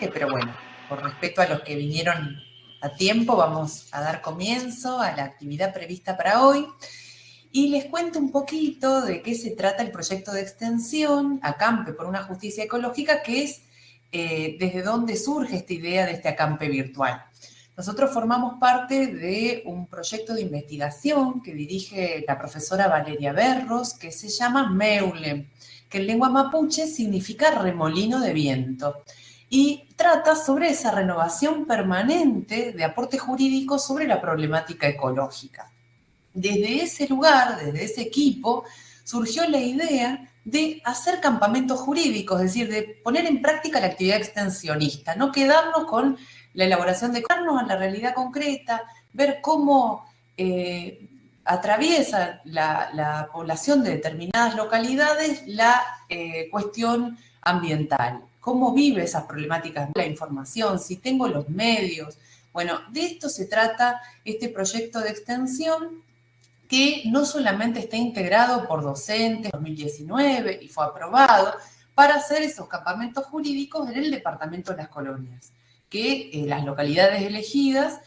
arranque, pero bueno, por respeto a los que vinieron a tiempo, vamos a dar comienzo a la actividad prevista para hoy. Y les cuento un poquito de qué se trata el proyecto de extensión Acampe por una Justicia Ecológica, que es desde dónde surge esta idea de este acampe virtual. Nosotros formamos parte de un proyecto de investigación que dirige la profesora Valeria Berros, que se llama MEULE, que en lengua mapuche significa remolino de viento, y trata sobre esa renovación permanente de aportes jurídicos sobre la problemática ecológica. Desde ese lugar, desde ese equipo, surgió la idea de hacer campamentos jurídicos, es decir, de poner en práctica la actividad extensionista, no quedarnos con la elaboración de carnos a la realidad concreta, ver cómo atraviesa la población de determinadas localidades la cuestión ambiental, cómo vive esas problemáticas, la información, si tengo los medios. Bueno, de esto se trata este proyecto de extensión, que no solamente está integrado por docentes en 2019 y fue aprobado para hacer esos campamentos jurídicos en el departamento de las colonias, que las localidades elegidas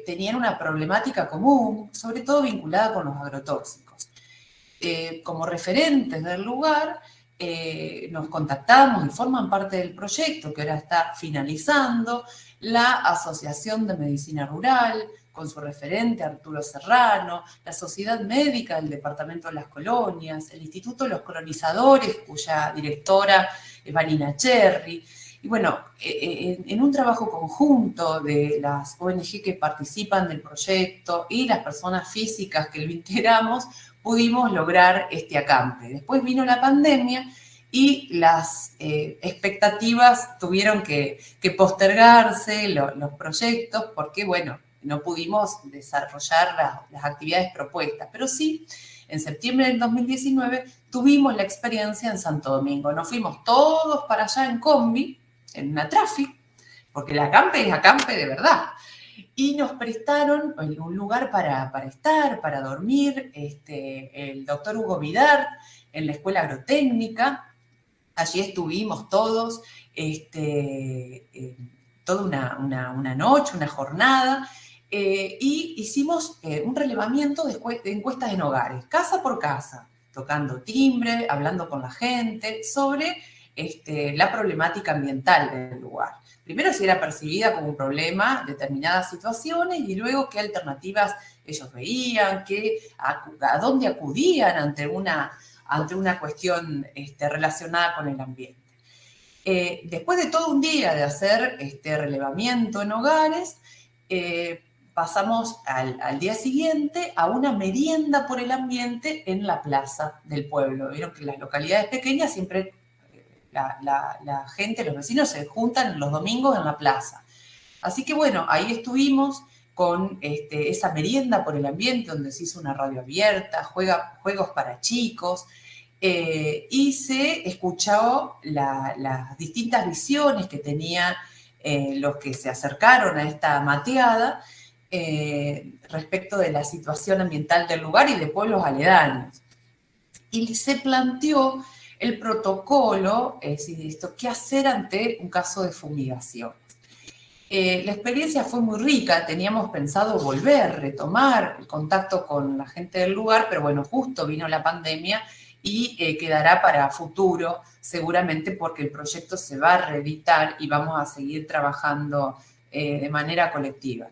tenían una problemática común, sobre todo vinculada con los agrotóxicos. Como referentes del lugar, nos contactamos y forman parte del proyecto que ahora está finalizando la Asociación de Medicina Rural, con su referente Arturo Serrano, la Sociedad Médica del Departamento de las Colonias, el Instituto de los Colonizadores, cuya directora es Vanina Cherry. Y bueno, en un trabajo conjunto de las ONG que participan del proyecto y las personas físicas que lo integramos, pudimos lograr este acampe. Después vino la pandemia y las expectativas tuvieron que postergarse, los proyectos, porque, bueno, no pudimos desarrollar las actividades propuestas, pero sí, en septiembre del 2019 tuvimos la experiencia en Santo Domingo. Nos fuimos todos para allá en combi, en una Traffic, porque el acampe es acampe de verdad. Y nos prestaron un lugar para estar, para dormir, el doctor Hugo Vidart en la Escuela Agrotécnica. Allí estuvimos todos, toda una noche, una jornada, y hicimos un relevamiento de encuestas en hogares, casa por casa, tocando timbre, hablando con la gente sobre la problemática ambiental del lugar. Primero si era percibida como un problema, determinadas situaciones, y luego qué alternativas ellos veían, a dónde acudían ante una cuestión relacionada con el ambiente. Después de todo un día de hacer este relevamiento en hogares, pasamos al día siguiente a una merienda por el ambiente en la plaza del pueblo. Vieron que en las localidades pequeñas siempre la gente, los vecinos se juntan los domingos en la plaza. Así que bueno, ahí estuvimos con esa merienda por el ambiente, donde se hizo una radio abierta, juegos para chicos, y se escuchó las distintas visiones que tenían los que se acercaron a esta mateada respecto de la situación ambiental del lugar y de pueblos aledaños. Y se planteó el protocolo, es decir, qué hacer ante un caso de fumigación. La experiencia fue muy rica, teníamos pensado volver, retomar el contacto con la gente del lugar, pero bueno, justo vino la pandemia y quedará para futuro, seguramente porque el proyecto se va a reeditar y vamos a seguir trabajando de manera colectiva.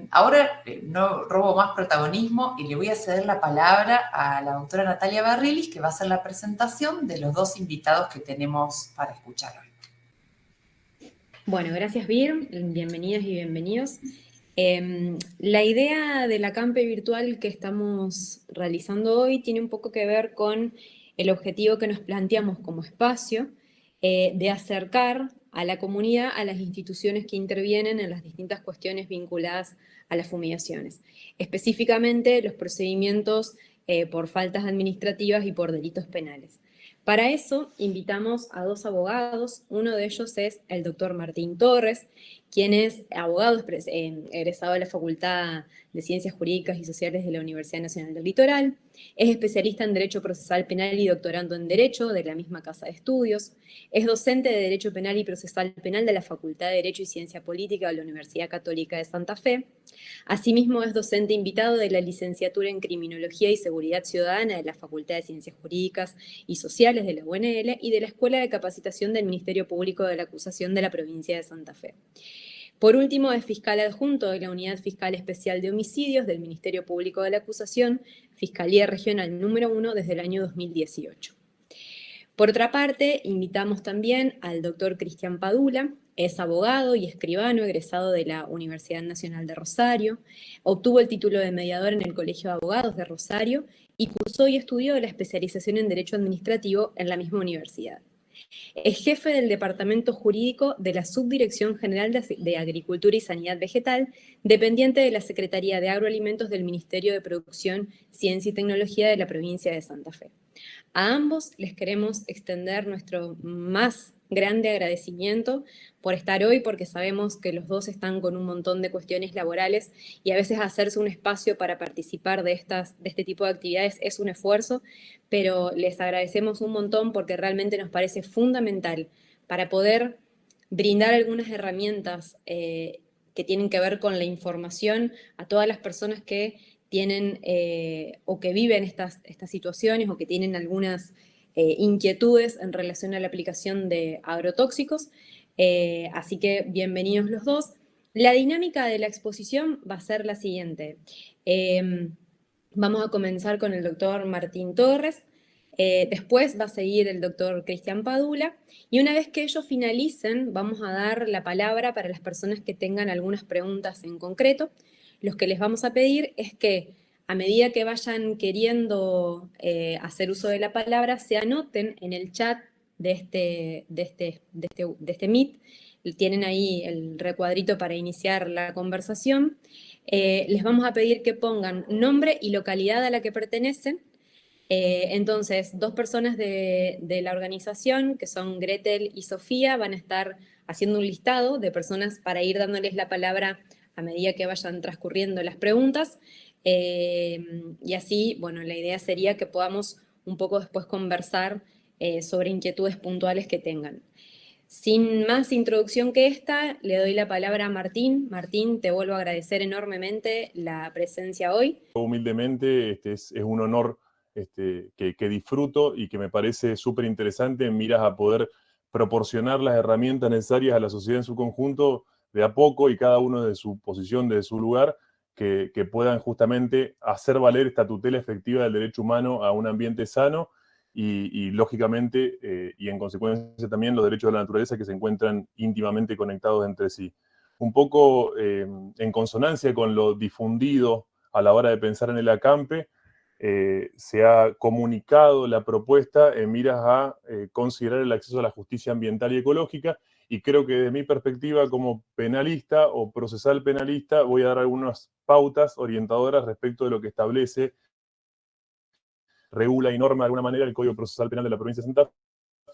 Ahora no robo más protagonismo y le voy a ceder la palabra a la doctora Natalia Barrilis, que va a hacer la presentación de los dos invitados que tenemos para escuchar hoy. Bueno, gracias Vir, bienvenidas y bienvenidos. La idea del acampe virtual que estamos realizando hoy tiene un poco que ver con el objetivo que nos planteamos como espacio de acercar a la comunidad a las instituciones que intervienen en las distintas cuestiones vinculadas a las fumigaciones, específicamente los procedimientos por faltas administrativas y por delitos penales. Para eso invitamos a dos abogados, uno de ellos es el doctor Martín Torres, quien es abogado egresado de la Facultad de Ciencias Jurídicas y Sociales de la Universidad Nacional del Litoral, Es especialista en Derecho Procesal Penal y doctorando en Derecho de la misma Casa de Estudios. Es docente de Derecho Penal y Procesal Penal de la Facultad de Derecho y Ciencia Política de la Universidad Católica de Santa Fe. Asimismo, es docente invitado de la licenciatura en Criminología y Seguridad Ciudadana de la Facultad de Ciencias Jurídicas y Sociales de la UNL y de la Escuela de Capacitación del Ministerio Público de la Acusación de la provincia de Santa Fe. Por último, es fiscal adjunto de la Unidad Fiscal Especial de Homicidios del Ministerio Público de la Acusación, Fiscalía Regional número 1 desde el año 2018. Por otra parte, invitamos también al doctor Cristian Padula. Es abogado y escribano egresado de la Universidad Nacional de Rosario. Obtuvo el título de mediador en el Colegio de Abogados de Rosario y cursó y estudió la especialización en Derecho Administrativo en la misma universidad. Es jefe del Departamento Jurídico de la Subdirección General de Agricultura y Sanidad Vegetal, dependiente de la Secretaría de Agroalimentos del Ministerio de Producción, Ciencia y Tecnología de la provincia de Santa Fe. A ambos les queremos extender nuestro más grande agradecimiento por estar hoy, porque sabemos que los dos están con un montón de cuestiones laborales y a veces hacerse un espacio para participar de este tipo de actividades es un esfuerzo, pero les agradecemos un montón porque realmente nos parece fundamental para poder brindar algunas herramientas que tienen que ver con la información a todas las personas que tienen o que viven estas situaciones o que tienen algunas inquietudes en relación a la aplicación de agrotóxicos. Así que bienvenidos los dos. La dinámica de la exposición va a ser la siguiente. Vamos a comenzar con el doctor Martín Torres, después va a seguir el doctor Cristian Padula, y una vez que ellos finalicen, vamos a dar la palabra para las personas que tengan algunas preguntas en concreto. Lo que les vamos a pedir es que a medida que vayan queriendo hacer uso de la palabra, se anoten en el chat de este Meet. Tienen ahí el recuadrito para iniciar la conversación. Les vamos a pedir que pongan nombre y localidad a la que pertenecen. Entonces, dos personas de la organización, que son Gretel y Sofía, van a estar haciendo un listado de personas para ir dándoles la palabra a medida que vayan transcurriendo las preguntas. Y así, bueno, la idea sería que podamos un poco después conversar sobre inquietudes puntuales que tengan. Sin más introducción que esta, le doy la palabra a Martín. Martín, te vuelvo a agradecer enormemente la presencia hoy. Humildemente, es un honor que disfruto y que me parece súper interesante en miras a poder proporcionar las herramientas necesarias a la sociedad en su conjunto de a poco y cada uno de su posición, de su lugar, que puedan justamente hacer valer esta tutela efectiva del derecho humano a un ambiente sano y lógicamente, y en consecuencia también los derechos de la naturaleza que se encuentran íntimamente conectados entre sí. Un poco en consonancia con lo difundido a la hora de pensar en el acampe, se ha comunicado la propuesta en miras a considerar el acceso a la justicia ambiental y ecológica, y creo que desde mi perspectiva como penalista o procesal penalista voy a dar algunas pautas orientadoras respecto de lo que establece, regula y norma de alguna manera el Código Procesal Penal de la provincia de Santa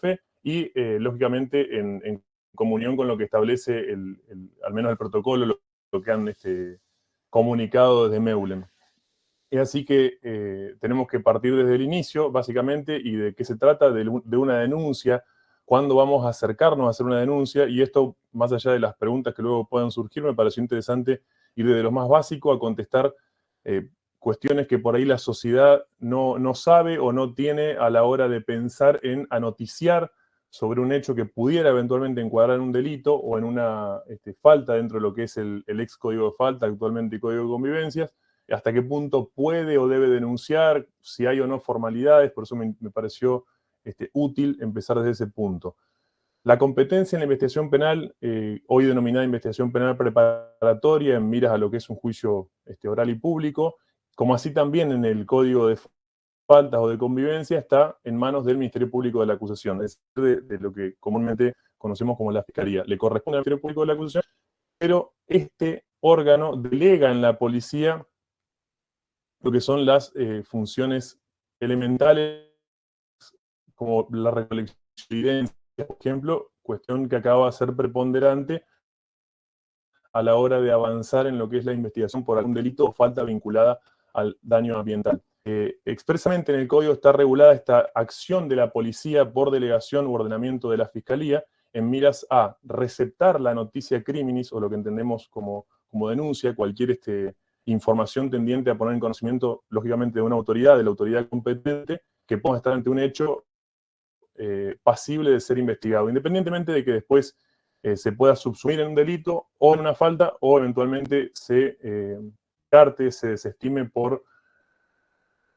Fe y, lógicamente, en comunión con lo que establece al menos el protocolo, lo que han comunicado desde Meulem. Es así que tenemos que partir desde el inicio, básicamente, y de qué se trata, de una denuncia, cuándo vamos a acercarnos a hacer una denuncia, y esto, más allá de las preguntas que luego puedan surgir, me pareció interesante ir desde lo más básico a contestar cuestiones que por ahí la sociedad no sabe o no tiene a la hora de pensar en anoticiar sobre un hecho que pudiera eventualmente encuadrar en un delito o en una falta dentro de lo que es el ex código de falta, actualmente Código de Convivencias, hasta qué punto puede o debe denunciar, si hay o no formalidades. Por eso me pareció útil empezar desde ese punto. La competencia en la investigación penal, hoy denominada investigación penal preparatoria, en miras a lo que es un juicio oral y público, como así también en el Código de Faltas o de Convivencia, está en manos del Ministerio Público de la Acusación, es decir, de lo que comúnmente conocemos como la Fiscalía. Le corresponde al Ministerio Público de la Acusación, pero este órgano delega en la policía lo que son las funciones elementales, como la recolección de evidencia, por ejemplo, cuestión que acaba de ser preponderante a la hora de avanzar en lo que es la investigación por algún delito o falta vinculada al daño ambiental. expresamente en el código está regulada esta acción de la policía por delegación u ordenamiento de la Fiscalía en miras a receptar la noticia criminis, o lo que entendemos como denuncia, cualquier información tendiente a poner en conocimiento, lógicamente, de una autoridad, de la autoridad competente, que pueda estar ante un hecho pasible de ser investigado, independientemente de que después se pueda subsumir en un delito o en una falta, o eventualmente se desestime por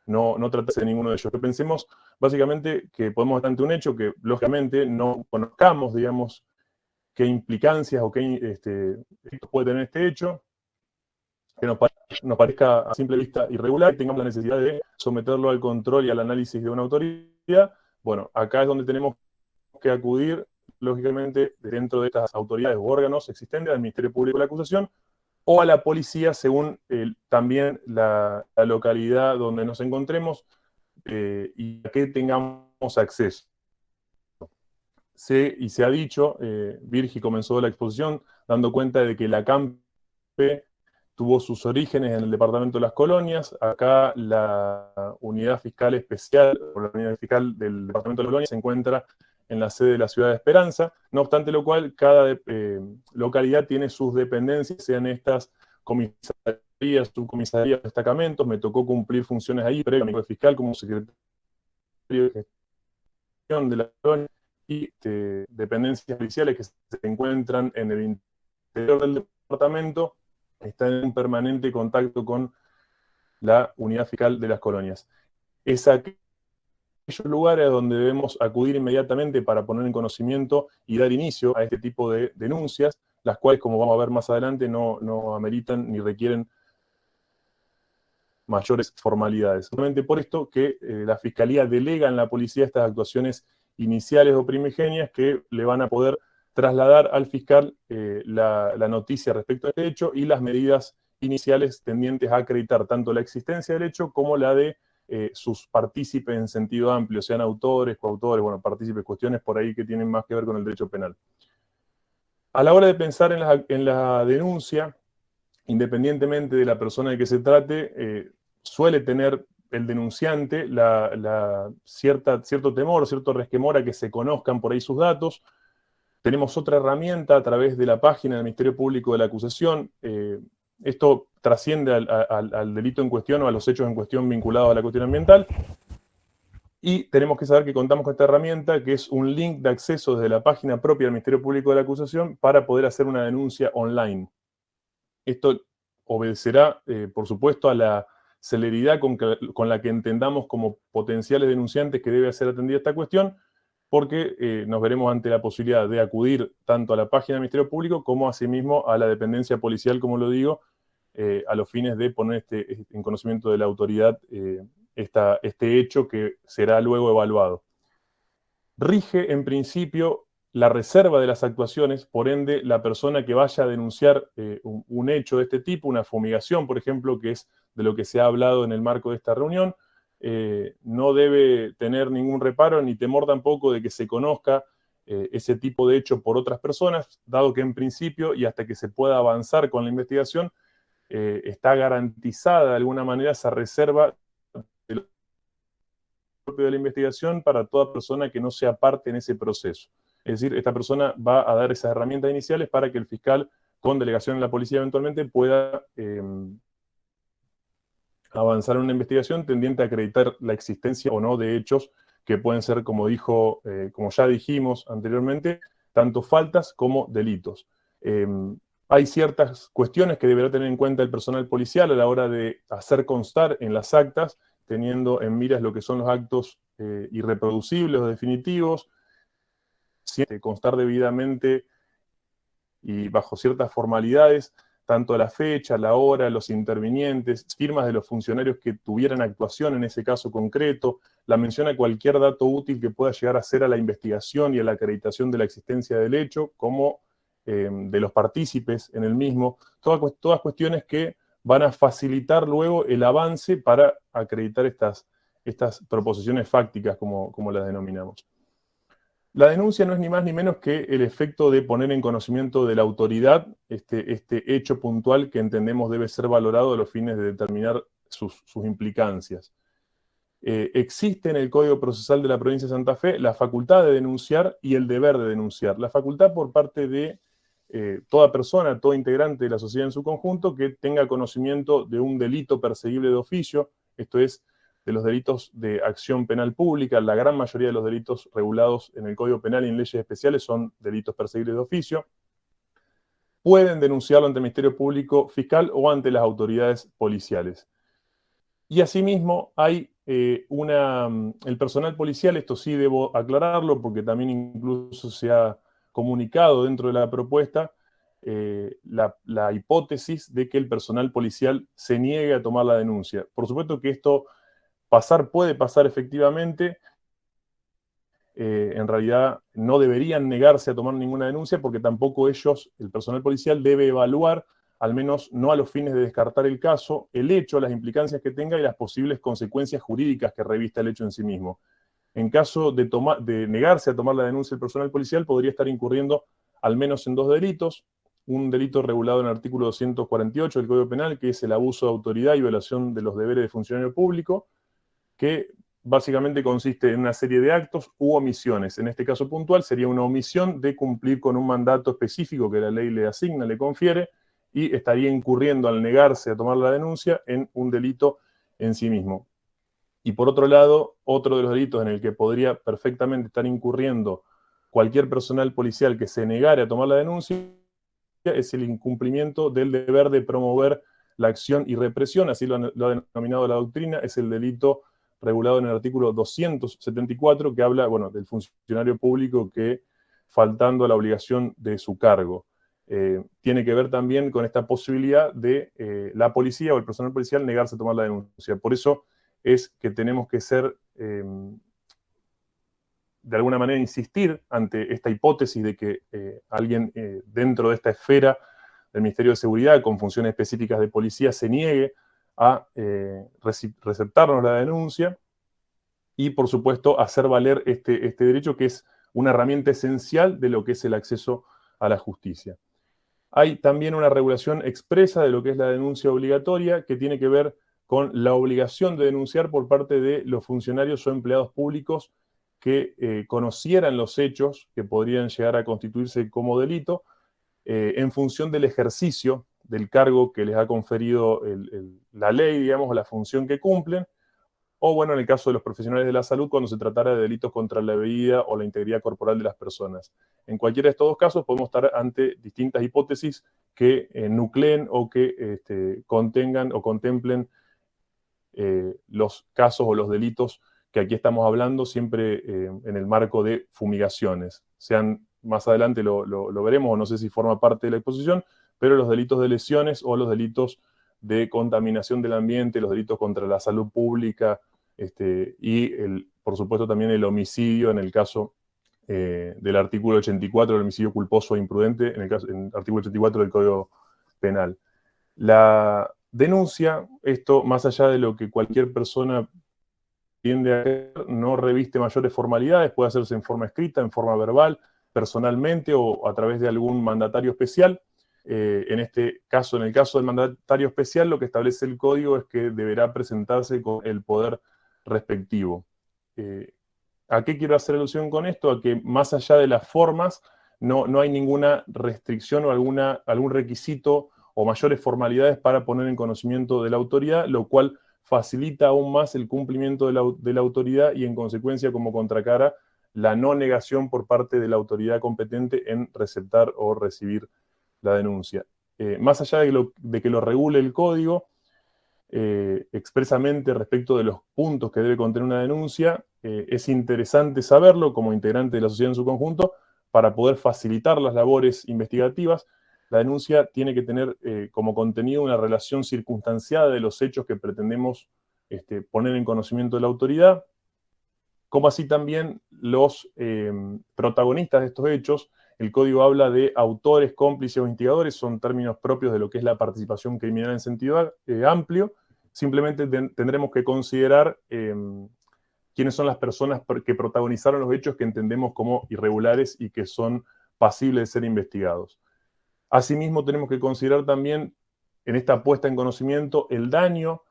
no tratarse de ninguno de ellos. Que pensemos básicamente que podemos estar ante un hecho que lógicamente no conozcamos, digamos, qué implicancias o qué efectos puede tener este hecho, que nos parezca a simple vista irregular y tengamos la necesidad de someterlo al control y al análisis de una autoridad. Bueno, acá es donde tenemos que acudir, lógicamente, dentro de estas autoridades u órganos existentes, al Ministerio Público de la Acusación, o a la policía, según también la localidad donde nos encontremos y a qué tengamos acceso. Se ha dicho, Virgi comenzó la exposición dando cuenta de que la CAMPE tuvo sus orígenes en el departamento de Las Colonias. Acá la unidad fiscal especial, o la unidad fiscal del departamento de Las Colonias, se encuentra en la sede de la ciudad de Esperanza. No obstante lo cual, cada localidad tiene sus dependencias, sean estas comisarías, subcomisarías, destacamentos. Me tocó cumplir funciones ahí, previo a mi fiscal como secretario de gestión de la colonia, y dependencias policiales que se encuentran en el interior del departamento están en permanente contacto con la unidad fiscal de Las Colonias. Es aquellos lugares donde debemos acudir inmediatamente para poner en conocimiento y dar inicio a este tipo de denuncias, las cuales, como vamos a ver más adelante, no ameritan ni requieren mayores formalidades. Solamente por esto que la Fiscalía delega en la policía estas actuaciones iniciales o primigenias que le van a poder trasladar al fiscal la noticia respecto a este hecho y las medidas iniciales tendientes a acreditar tanto la existencia del hecho como la de sus partícipes en sentido amplio, sean autores, coautores, bueno, partícipes, cuestiones por ahí que tienen más que ver con el derecho penal. A la hora de pensar en la denuncia, independientemente de la persona de que se trate, suele tener el denunciante cierto temor, cierto resquemor a que se conozcan por ahí sus datos. Tenemos otra herramienta a través de la página del Ministerio Público de la Acusación. Esto trasciende al delito en cuestión o a los hechos en cuestión vinculados a la cuestión ambiental. Y tenemos que saber que contamos con esta herramienta, que es un link de acceso desde la página propia del Ministerio Público de la Acusación para poder hacer una denuncia online. Esto obedecerá, por supuesto, a la celeridad con la que entendamos como potenciales denunciantes que debe ser atendida esta cuestión, porque nos veremos ante la posibilidad de acudir tanto a la página del Ministerio Público como asimismo a la dependencia policial, como lo digo, a los fines de poner en conocimiento de la autoridad este hecho que será luego evaluado. Rige, en principio, la reserva de las actuaciones, por ende, la persona que vaya a denunciar un hecho de este tipo, una fumigación, por ejemplo, que es de lo que se ha hablado en el marco de esta reunión, no debe tener ningún reparo ni temor tampoco de que se conozca ese tipo de hecho por otras personas, dado que en principio, y hasta que se pueda avanzar con la investigación, está garantizada de alguna manera esa reserva de la investigación para toda persona que no sea parte en ese proceso. Es decir, esta persona va a dar esas herramientas iniciales para que el fiscal, con delegación en la policía eventualmente, pueda avanzar en una investigación tendiente a acreditar la existencia o no de hechos que pueden ser, como ya dijimos anteriormente, tanto faltas como delitos. Hay ciertas cuestiones que deberá tener en cuenta el personal policial a la hora de hacer constar en las actas, teniendo en miras lo que son los actos irreproducibles o definitivos, constar debidamente y bajo ciertas formalidades, tanto la fecha, la hora, los intervinientes, firmas de los funcionarios que tuvieran actuación en ese caso concreto, la mención a cualquier dato útil que pueda llegar a ser a la investigación y a la acreditación de la existencia del hecho, como de los partícipes en el mismo, todas cuestiones que van a facilitar luego el avance para acreditar estas proposiciones fácticas, como las denominamos. La denuncia no es ni más ni menos que el efecto de poner en conocimiento de la autoridad este hecho puntual que entendemos debe ser valorado a los fines de determinar sus implicancias. existe en el Código Procesal de la Provincia de Santa Fe la facultad de denunciar y el deber de denunciar. La facultad por parte de toda persona, todo integrante de la sociedad en su conjunto que tenga conocimiento de un delito perseguible de oficio, esto es, de los delitos de acción penal pública. La gran mayoría de los delitos regulados en el Código Penal y en leyes especiales son delitos perseguibles de oficio. Pueden denunciarlo ante el Ministerio Público Fiscal o ante las autoridades policiales. Y asimismo hay el personal policial, esto sí debo aclararlo porque también incluso se ha comunicado dentro de la propuesta la hipótesis de que el personal policial se niegue a tomar la denuncia. Por supuesto que esto puede pasar efectivamente. En realidad no deberían negarse a tomar ninguna denuncia porque tampoco ellos, el personal policial, debe evaluar, al menos no a los fines de descartar el caso, el hecho, las implicancias que tenga y las posibles consecuencias jurídicas que revista el hecho en sí mismo. En caso de negarse a tomar la denuncia el personal policial, podría estar incurriendo al menos en 2 delitos. Un delito regulado en el artículo 248 del Código Penal, que es el abuso de autoridad y violación de los deberes de funcionario público, que básicamente consiste en una serie de actos u omisiones. En este caso puntual sería una omisión de cumplir con un mandato específico que la ley le asigna, le confiere, y estaría incurriendo al negarse a tomar la denuncia en un delito en sí mismo. Y por otro lado, otro de los delitos en el que podría perfectamente estar incurriendo cualquier personal policial que se negare a tomar la denuncia es el incumplimiento del deber de promover la acción y represión, así lo ha denominado la doctrina, es el delito regulado en el artículo 274, que habla, bueno, del funcionario público que, faltando a la obligación de su cargo, tiene que ver también con esta posibilidad de la policía o el personal policial negarse a tomar la denuncia. Por eso es que tenemos que ser, de alguna manera, insistir ante esta hipótesis de que alguien dentro de esta esfera del Ministerio de Seguridad, con funciones específicas de policía, se niegue a receptarnos la denuncia y, por supuesto, hacer valer este derecho, que es una herramienta esencial de lo que es el acceso a la justicia. Hay también una regulación expresa de lo que es la denuncia obligatoria, que tiene que ver con la obligación de denunciar por parte de los funcionarios o empleados públicos que conocieran los hechos que podrían llegar a constituirse como delito en función del ejercicio del cargo que les ha conferido la ley, digamos, o la función que cumplen, o bueno, en el caso de los profesionales de la salud, cuando se tratara de delitos contra la vida o la integridad corporal de las personas. En cualquiera de estos 2 casos podemos estar ante distintas hipótesis que nucleen o que contengan o contemplen los casos o los delitos que aquí estamos hablando, siempre en el marco de fumigaciones. Más adelante lo veremos, o no sé si forma parte de la exposición, pero los delitos de lesiones o los delitos de contaminación del ambiente, los delitos contra la salud pública, y por supuesto también el homicidio en el caso del artículo 84, el homicidio culposo e imprudente, en el artículo 84 del Código Penal. La denuncia, esto más allá de lo que cualquier persona tiende a hacer, no reviste mayores formalidades, puede hacerse en forma escrita, en forma verbal, personalmente o a través de algún mandatario especial. En este caso, en el caso del mandatario especial, lo que establece el código es que deberá presentarse con el poder respectivo. ¿A qué quiero hacer alusión con esto? A que más allá de las formas, no hay ninguna restricción o algún requisito o mayores formalidades para poner en conocimiento de la autoridad, lo cual facilita aún más el cumplimiento de la autoridad y, en consecuencia, como contracara, la no negación por parte de la autoridad competente en receptar o recibir la denuncia. Más allá de que lo regule el código, expresamente respecto de los puntos que debe contener una denuncia, es interesante saberlo como integrante de la sociedad en su conjunto para poder facilitar las labores investigativas. La denuncia tiene que tener como contenido una relación circunstanciada de los hechos que pretendemos poner en conocimiento de la autoridad, como así también los protagonistas de estos hechos. El código habla de autores, cómplices o instigadores, son términos propios de lo que es la participación criminal en sentido amplio. Simplemente tendremos que considerar quiénes son las personas que protagonizaron los hechos que entendemos como irregulares y que son pasibles de ser investigados. Asimismo, tenemos que considerar también en esta puesta en conocimiento el daño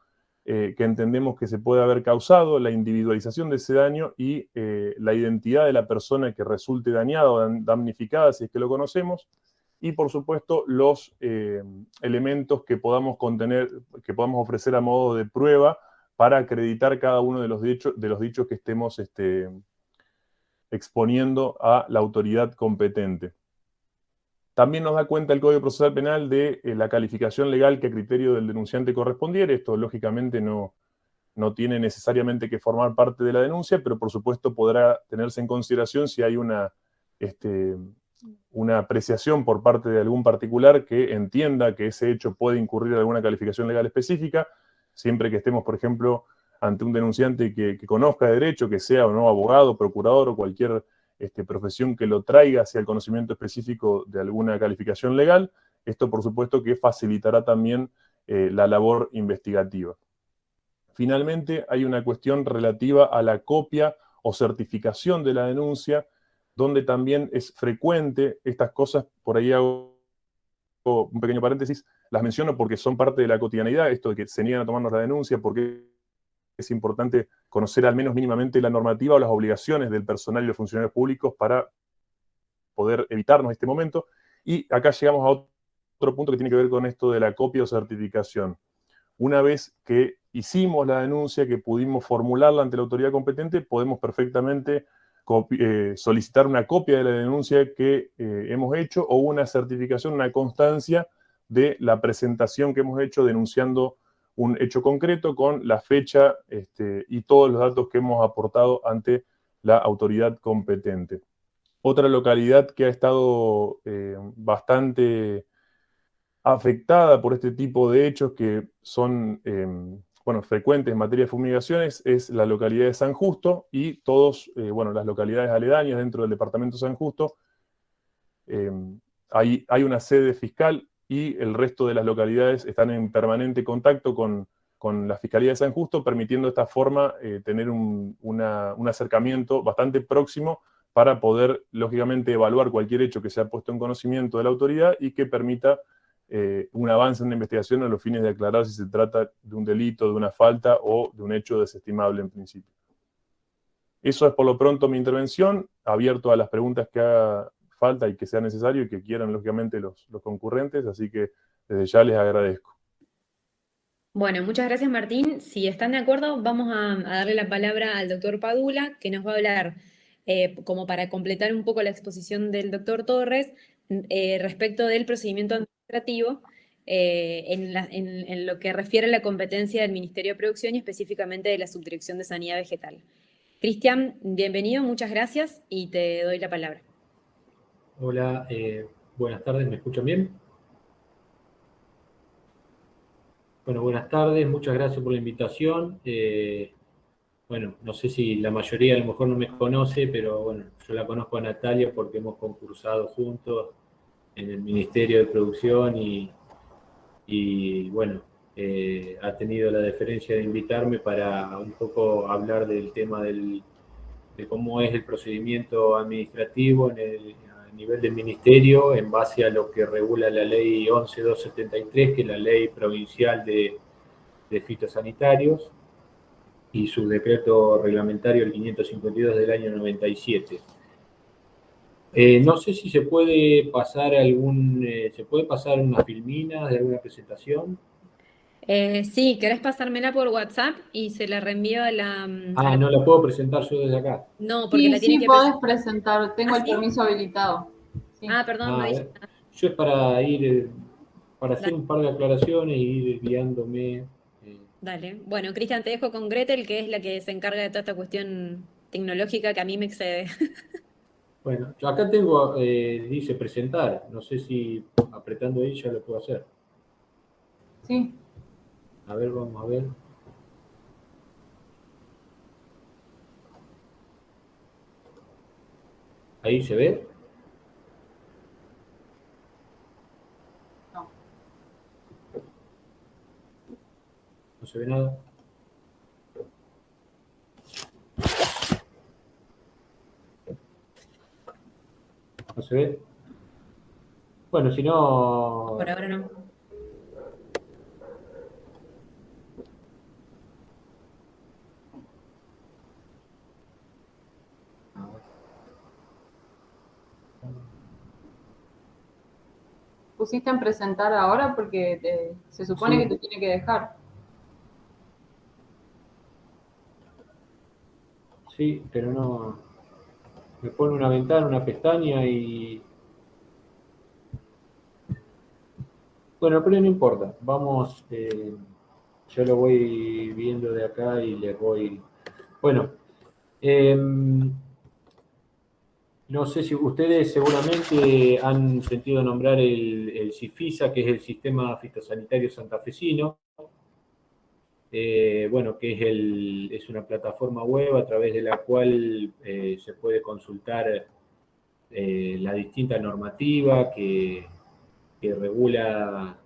que entendemos que se puede haber causado, la individualización de ese daño y la identidad de la persona que resulte dañada o damnificada, si es que lo conocemos, y por supuesto los elementos que podamos contener, que podamos ofrecer a modo de prueba para acreditar cada uno de los dichos que estemos exponiendo a la autoridad competente. También nos da cuenta el Código Procesal Penal de la calificación legal que a criterio del denunciante correspondiera. Esto lógicamente no tiene necesariamente que formar parte de la denuncia, pero por supuesto podrá tenerse en consideración si hay una apreciación por parte de algún particular que entienda que ese hecho puede incurrir en alguna calificación legal específica, siempre que estemos, por ejemplo, ante un denunciante que conozca de derecho, que sea o no abogado, procurador o cualquier profesión que lo traiga hacia el conocimiento específico de alguna calificación legal. Esto, por supuesto, que facilitará también la labor investigativa. Finalmente, hay una cuestión relativa a la copia o certificación de la denuncia, donde también es frecuente estas cosas. Por ahí hago un pequeño paréntesis, las menciono porque son parte de la cotidianidad, esto de que se niegan a tomarnos la denuncia, porque es importante conocer al menos mínimamente la normativa o las obligaciones del personal y los funcionarios públicos para poder evitarnos este momento. Y acá llegamos a otro punto que tiene que ver con esto de la copia o certificación. Una vez que hicimos la denuncia, que pudimos formularla ante la autoridad competente, podemos perfectamente solicitar una copia de la denuncia que hemos hecho o una certificación, una constancia de la presentación que hemos hecho denunciando un hecho concreto con la fecha y todos los datos que hemos aportado ante la autoridad competente. Otra localidad que ha estado bastante afectada por este tipo de hechos que son frecuentes en materia de fumigaciones es la localidad de San Justo y todas las localidades aledañas dentro del departamento de San Justo. Hay una sede fiscal y el resto de las localidades están en permanente contacto con la Fiscalía de San Justo, permitiendo de esta forma tener un acercamiento bastante próximo para poder, lógicamente, evaluar cualquier hecho que sea puesto en conocimiento de la autoridad y que permita un avance en una investigación a los fines de aclarar si se trata de un delito, de una falta o de un hecho desestimable en principio. Eso es por lo pronto mi intervención, abierto a las preguntas que haga falta y que sea necesario y que quieran lógicamente los concurrentes, así que desde ya les agradezco. Bueno, muchas gracias Martín. Si están de acuerdo, vamos a darle la palabra al doctor Padula, que nos va a hablar, como para completar un poco la exposición del doctor Torres, respecto del procedimiento administrativo, en lo que refiere a la competencia del Ministerio de Producción y específicamente de la Subdirección de Sanidad Vegetal. Cristian, bienvenido, muchas gracias y te doy la palabra. Hola, buenas tardes, ¿me escuchan bien? Bueno, buenas tardes, muchas gracias por la invitación. Bueno, no sé si la mayoría a lo mejor no me conoce, pero bueno, yo la conozco a Natalia porque hemos concursado juntos en el Ministerio de Producción y bueno, ha tenido la deferencia de invitarme para un poco hablar del tema de cómo es el procedimiento administrativo a nivel del Ministerio en base a lo que regula la Ley 11.273, que es la Ley Provincial de Fitosanitarios, y su decreto reglamentario el 552 del año 97. No sé si se puede pasar una filmina de alguna presentación. Sí, ¿querés pasármela por WhatsApp y se la reenvío a la... No la puedo presentar yo desde acá. No, porque la tiene Sí, que podés presentar. Tengo el ¿Sí? permiso habilitado. Sí. Perdón, no dije nada. Yo es para hacer un par de aclaraciones y ir guiándome. Dale. Bueno, Cristian, te dejo con Gretel, que es la que se encarga de toda esta cuestión tecnológica que a mí me excede. Bueno, yo acá tengo, dice presentar. No sé si apretando ahí ya lo puedo hacer. Sí. A ver, vamos a ver. ¿Ahí se ve? No. ¿No se ve nada? ¿No se ve? Bueno, si no... Por ahora no. pusiste en presentar ahora porque se supone Sí. que te tiene que dejar. Sí, pero no. Me pone una ventana, una pestaña y. Bueno, pero no importa. Vamos, yo lo voy viendo de acá y les voy. Bueno, no sé si ustedes seguramente han sentido nombrar el CIFISA, que es el Sistema Fitosanitario Santafesino. Bueno, que es una plataforma web a través de la cual se puede consultar la distinta normativa que regula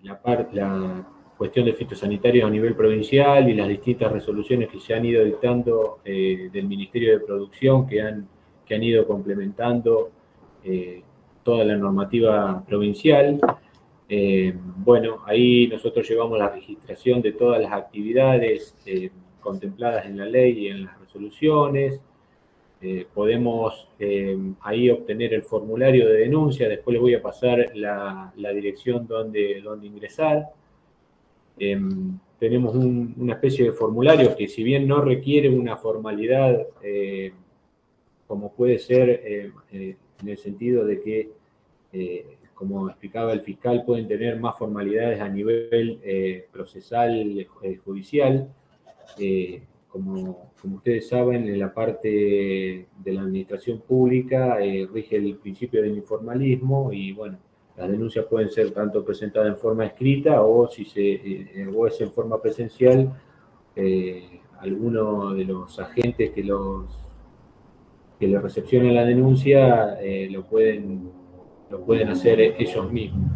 la cuestión de fitosanitarios a nivel provincial y las distintas resoluciones que se han ido dictando del Ministerio de Producción que han ido complementando toda la normativa provincial. Bueno, ahí nosotros llevamos la registración de todas las actividades contempladas en la ley y en las resoluciones. Podemos ahí obtener el formulario de denuncia, después les voy a pasar la dirección donde ingresar. Tenemos una especie de formulario que si bien no requiere una formalidad como puede ser en el sentido de que como explicaba el fiscal, pueden tener más formalidades a nivel procesal, judicial. Como ustedes saben, en la parte de la administración pública rige el principio del informalismo y, bueno, las denuncias pueden ser tanto presentadas en forma escrita o si o es en forma presencial, alguno de los agentes que le recepcionan la denuncia lo pueden hacer ellos mismos.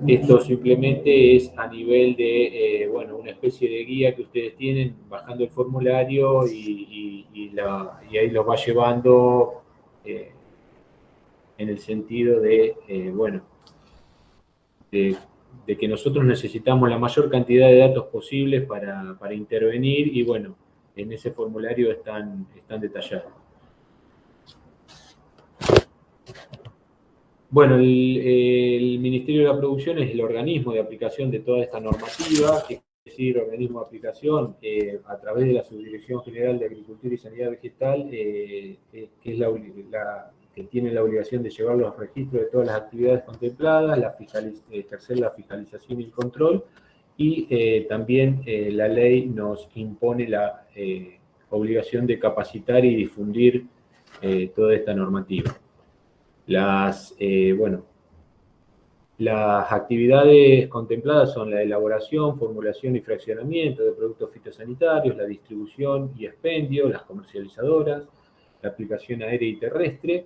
Esto simplemente es a nivel de, bueno, una especie de guía que ustedes tienen bajando el formulario y ahí los va llevando en el sentido de, bueno, de que nosotros necesitamos la mayor cantidad de datos posibles para intervenir y, bueno, en ese formulario están detallados. Bueno, el Ministerio de la Producción es el organismo de aplicación de toda esta normativa, es decir, organismo de aplicación a través de la Subdirección General de Agricultura y Sanidad Vegetal, que es que tiene la obligación de llevar los registros de todas las actividades contempladas, ejercer la fiscalización y el control, y también la ley nos impone la obligación de capacitar y difundir toda esta normativa. Las actividades contempladas son la elaboración, formulación y fraccionamiento de productos fitosanitarios, la distribución y expendio, las comercializadoras, la aplicación aérea y terrestre,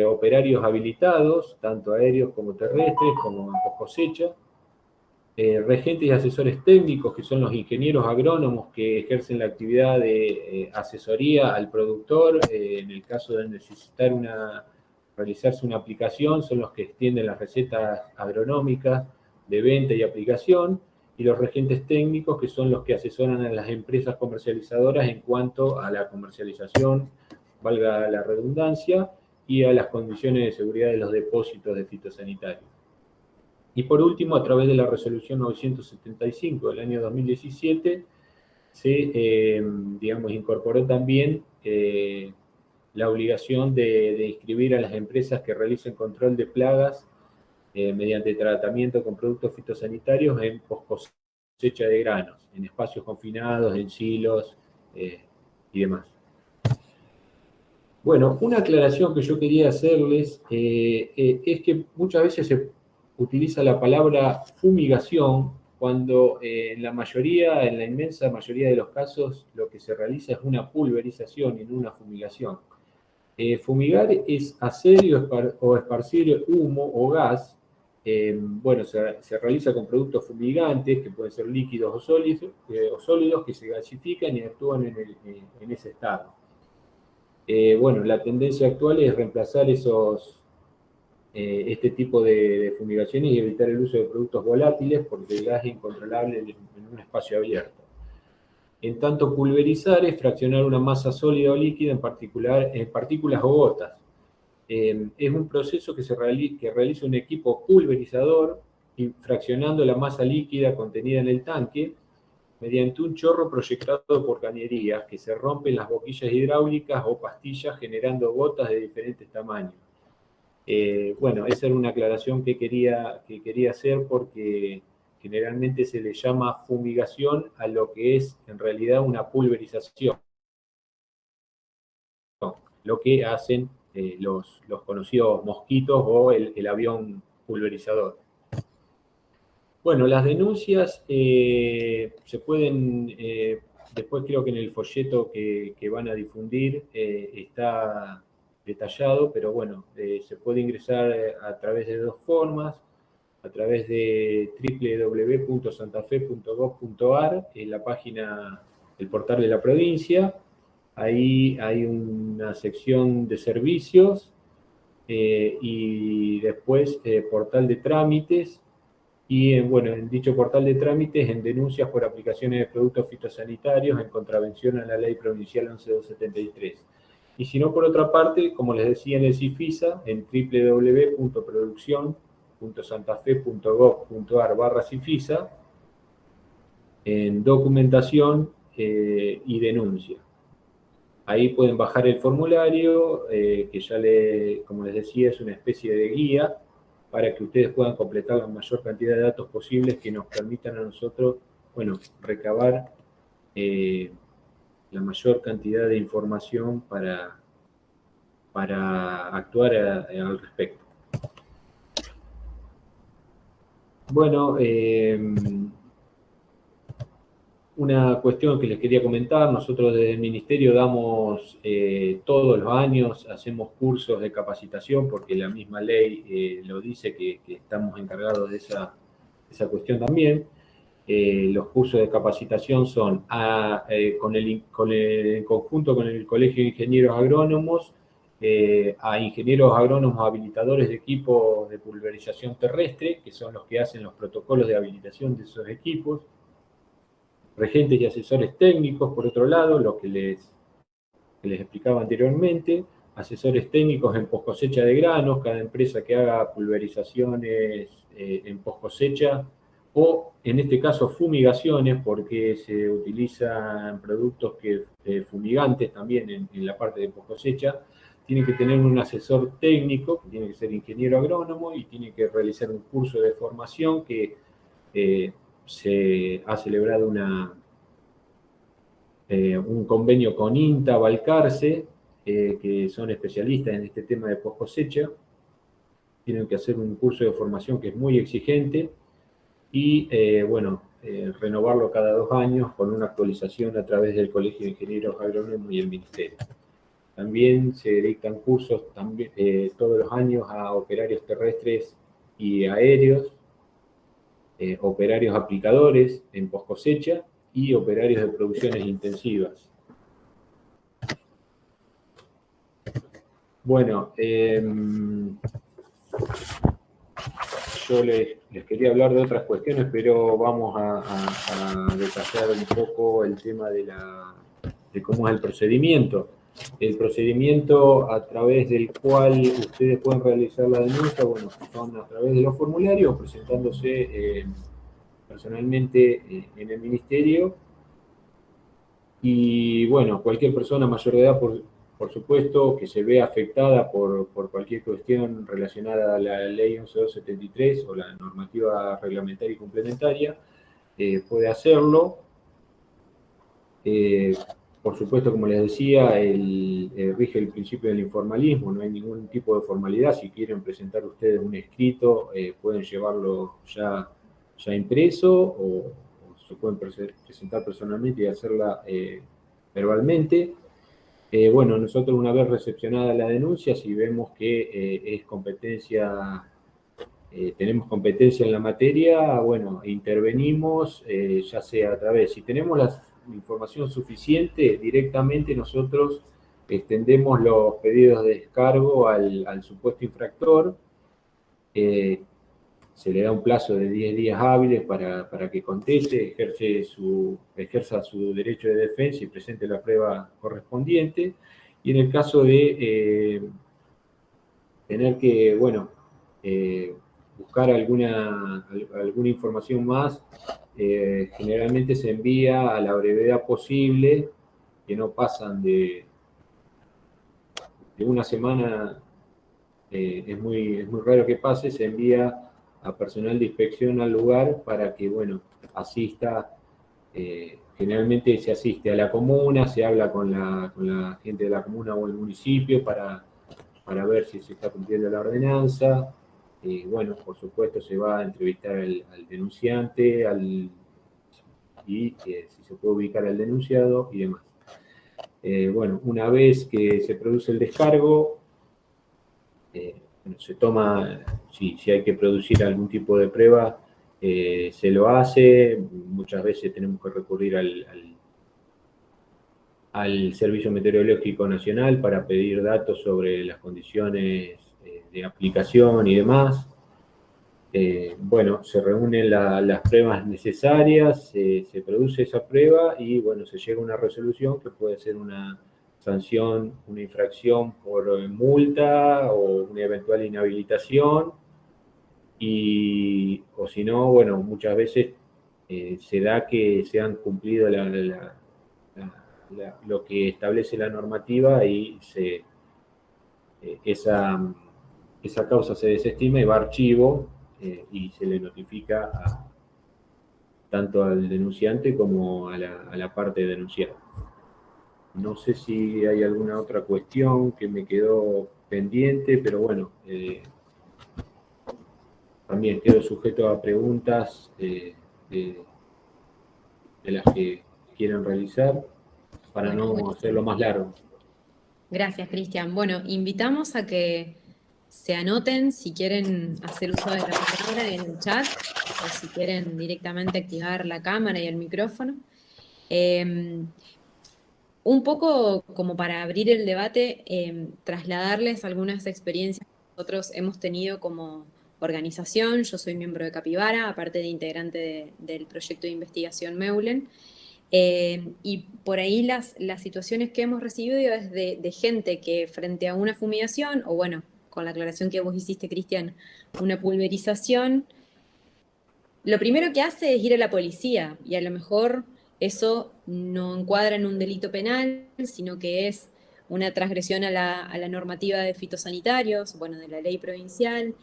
operarios habilitados, tanto aéreos como terrestres, como en post cosecha, regentes y asesores técnicos, que son los ingenieros agrónomos que ejercen la actividad de asesoría al productor en el caso de necesitar realizarse una aplicación, son los que extienden las recetas agronómicas de venta y aplicación, y los regentes técnicos, que son los que asesoran a las empresas comercializadoras en cuanto a la comercialización, valga la redundancia, y a las condiciones de seguridad de los depósitos de fitosanitarios. Y por último, a través de la resolución 975 del año 2017, se, incorporó también la obligación de inscribir a las empresas que realicen control de plagas mediante tratamiento con productos fitosanitarios en post-cosecha de granos, en espacios confinados, en silos y demás. Bueno, una aclaración que yo quería hacerles es que muchas veces se utiliza la palabra fumigación cuando en la inmensa mayoría de los casos, lo que se realiza es una pulverización y no una fumigación. Fumigar es hacer o esparcir humo o gas. Se realiza con productos fumigantes, que pueden ser líquidos o sólidos que se gasifican y actúan en ese estado. La tendencia actual es reemplazar este tipo de fumigaciones y evitar el uso de productos volátiles porque el gas es incontrolable en un espacio abierto. En tanto, pulverizar es fraccionar una masa sólida o líquida en partículas o gotas. es un proceso que realiza un equipo pulverizador, fraccionando la masa líquida contenida en el tanque mediante un chorro proyectado por cañerías que se rompen las boquillas hidráulicas o pastillas generando gotas de diferentes tamaños. Bueno, esa era una aclaración que quería hacer porque generalmente se le llama fumigación a lo que es en realidad una pulverización, lo que hacen los conocidos mosquitos o el avión pulverizador. Bueno, las denuncias se pueden, después creo que en el folleto que van a difundir está detallado, pero bueno, se puede ingresar a través de dos formas, a través de www.santafe.gov.ar, en la página, el portal de la provincia. Ahí hay una sección de servicios y después portal de trámites. Y bueno, en dicho portal de trámites, en denuncias por aplicaciones de productos fitosanitarios en contravención a la ley provincial 11273. Y si no, por otra parte, como les decía en el CIFISA, en www.producción.santafe.gov.ar/CIFISA, en documentación y denuncia. Ahí pueden bajar el formulario, que ya como les decía, es una especie de guía para que ustedes puedan completar la mayor cantidad de datos posibles que nos permitan a nosotros, bueno, recabar la mayor cantidad de información para actuar al respecto. Bueno, una cuestión que les quería comentar, nosotros desde el Ministerio damos todos los años, hacemos cursos de capacitación, porque la misma ley lo dice que estamos encargados de esa cuestión también. Los cursos de capacitación son en conjunto con el Colegio de Ingenieros Agrónomos, a ingenieros agrónomos habilitadores de equipos de pulverización terrestre, que son los que hacen los protocolos de habilitación de esos equipos, regentes y asesores técnicos, por otro lado, lo que les explicaba anteriormente, asesores técnicos en post cosecha de granos, cada empresa que haga pulverizaciones en post cosecha, o en este caso fumigaciones, porque se utilizan productos fumigantes también en la parte de post cosecha, tiene que tener un asesor técnico, que tiene que ser ingeniero agrónomo, y tiene que realizar un curso de formación que se ha celebrado un convenio con INTA, Balcarce, que son especialistas en este tema de post cosecha. Tienen que hacer un curso de formación que es muy exigente y, bueno, renovarlo cada 2 años con una actualización a través del Colegio de Ingenieros Agrónomos y el Ministerio. También se dictan cursos todos los años a operarios terrestres y aéreos, operarios aplicadores en post cosecha y operarios de producciones intensivas. Bueno, yo les quería hablar de otras cuestiones, pero vamos a detallar un poco el tema de cómo es el procedimiento. El procedimiento a través del cual ustedes pueden realizar la denuncia, bueno, son a través de los formularios, presentándose personalmente en el Ministerio. Y bueno, cualquier persona mayor de edad, por supuesto, que se vea afectada por cualquier cuestión relacionada a la ley 11273 o la normativa reglamentaria y complementaria, puede hacerlo. Por supuesto, como les decía, rige el principio del informalismo, no hay ningún tipo de formalidad. Si quieren presentar ustedes un escrito, pueden llevarlo ya impreso o se pueden presentar personalmente y hacerla verbalmente. Bueno, nosotros una vez recepcionada la denuncia, si vemos que tenemos competencia en la materia, bueno, intervenimos, ya sea a través, si tenemos la información suficiente, directamente nosotros extendemos los pedidos de descargo al supuesto infractor. Se le da un plazo de 10 días hábiles para que conteste, ejerza su derecho de defensa y presente la prueba correspondiente. Y en el caso de tener que, bueno, buscar alguna información más, generalmente se envía a la brevedad posible, que no pasan de una semana, es muy raro que pase, se envía a personal de inspección al lugar para que, bueno, asista. Generalmente se asiste a la comuna, se habla con la gente de la comuna o el municipio para ver si se está cumpliendo la ordenanza. Bueno, por supuesto se va a entrevistar al denunciante y si se puede ubicar al denunciado y demás. Bueno, una vez que se produce el descargo, bueno, se toma, si hay que producir algún tipo de prueba, se lo hace. Muchas veces tenemos que recurrir al Servicio Meteorológico Nacional para pedir datos sobre las condiciones de aplicación y demás. Bueno, se reúnen las pruebas necesarias, se produce esa prueba y bueno, se llega a una resolución que puede ser una sanción, una infracción por multa o una eventual inhabilitación, o si no, bueno, muchas veces se da que se han cumplido lo que establece la normativa y esa causa se desestima y va a archivo, y se le notifica tanto al denunciante como a la parte denunciada. No sé si hay alguna otra cuestión que me quedó pendiente, pero bueno, también quedo sujeto a preguntas de las que quieran realizar para Bueno, no buenísimo. hacerlo más largo. Gracias, Cristian. Bueno, invitamos a que se anoten si quieren hacer uso de la palabra en el chat o si quieren directamente activar la cámara y el micrófono. Un poco como para abrir el debate, trasladarles algunas experiencias que nosotros hemos tenido como organización. Yo soy miembro de Capibara, aparte de integrante del proyecto de investigación Meulen. Y por ahí las situaciones que hemos recibido es de gente que frente a una fumigación, o bueno, con la aclaración que vos hiciste, Cristian, una pulverización, lo primero que hace es ir a la policía y a lo mejor eso no encuadra en un delito penal, sino que es una transgresión a la normativa de fitosanitarios, bueno, de la ley provincial.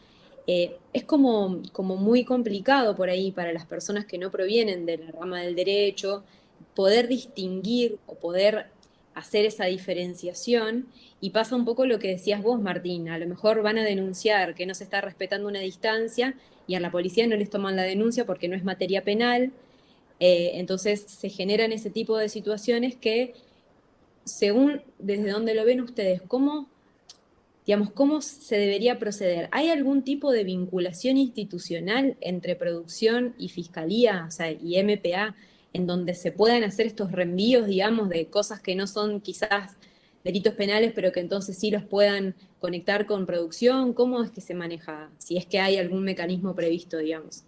Es como muy complicado por ahí para las personas que no provienen de la rama del derecho poder distinguir o poder hacer esa diferenciación, y pasa un poco lo que decías vos, Martín, a lo mejor van a denunciar que no se está respetando una distancia y a la policía no les toman la denuncia porque no es materia penal. Entonces se generan ese tipo de situaciones que, según desde donde lo ven ustedes, digamos, ¿cómo se debería proceder? ¿Hay algún tipo de vinculación institucional entre producción y fiscalía, o sea, y MPA, en donde se puedan hacer estos reenvíos, digamos, de cosas que no son quizás delitos penales, pero que entonces sí los puedan conectar con producción? ¿Cómo es que se maneja? Si es que hay algún mecanismo previsto, digamos.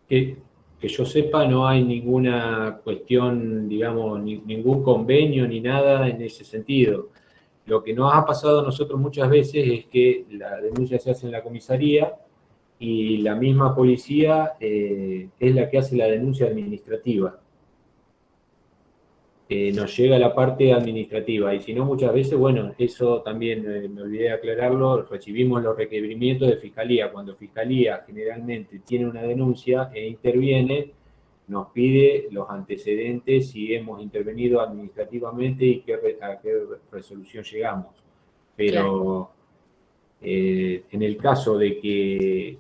Que yo sepa, no hay ninguna cuestión, digamos, ningún convenio ni nada en ese sentido. Lo que nos ha pasado a nosotros muchas veces es que la denuncia se hace en la comisaría y la misma policía es la que hace la denuncia administrativa. Nos llega la parte administrativa, y si no, muchas veces, bueno, eso también me olvidé de aclararlo, recibimos los requerimientos de Fiscalía. Cuando Fiscalía generalmente tiene una denuncia e interviene, nos pide los antecedentes, si hemos intervenido administrativamente y a qué resolución llegamos. Pero en el caso de que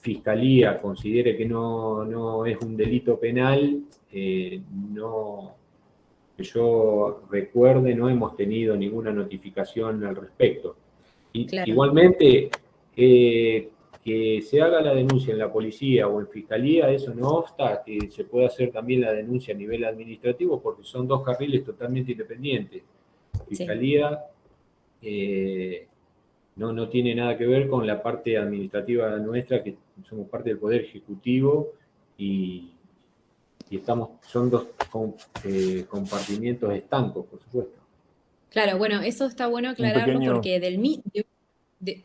Fiscalía considere que no es un delito penal, no, que yo recuerde, no hemos tenido ninguna notificación al respecto. Claro. Igualmente, que se haga la denuncia en la policía o en fiscalía, eso no obsta que se pueda hacer también la denuncia a nivel administrativo, porque son dos carriles totalmente independientes. Fiscalía no tiene nada que ver con la parte administrativa nuestra, que somos parte del Poder Ejecutivo, y son dos compartimientos estancos, por supuesto. Claro, bueno, eso está bueno Un aclararlo pequeño... porque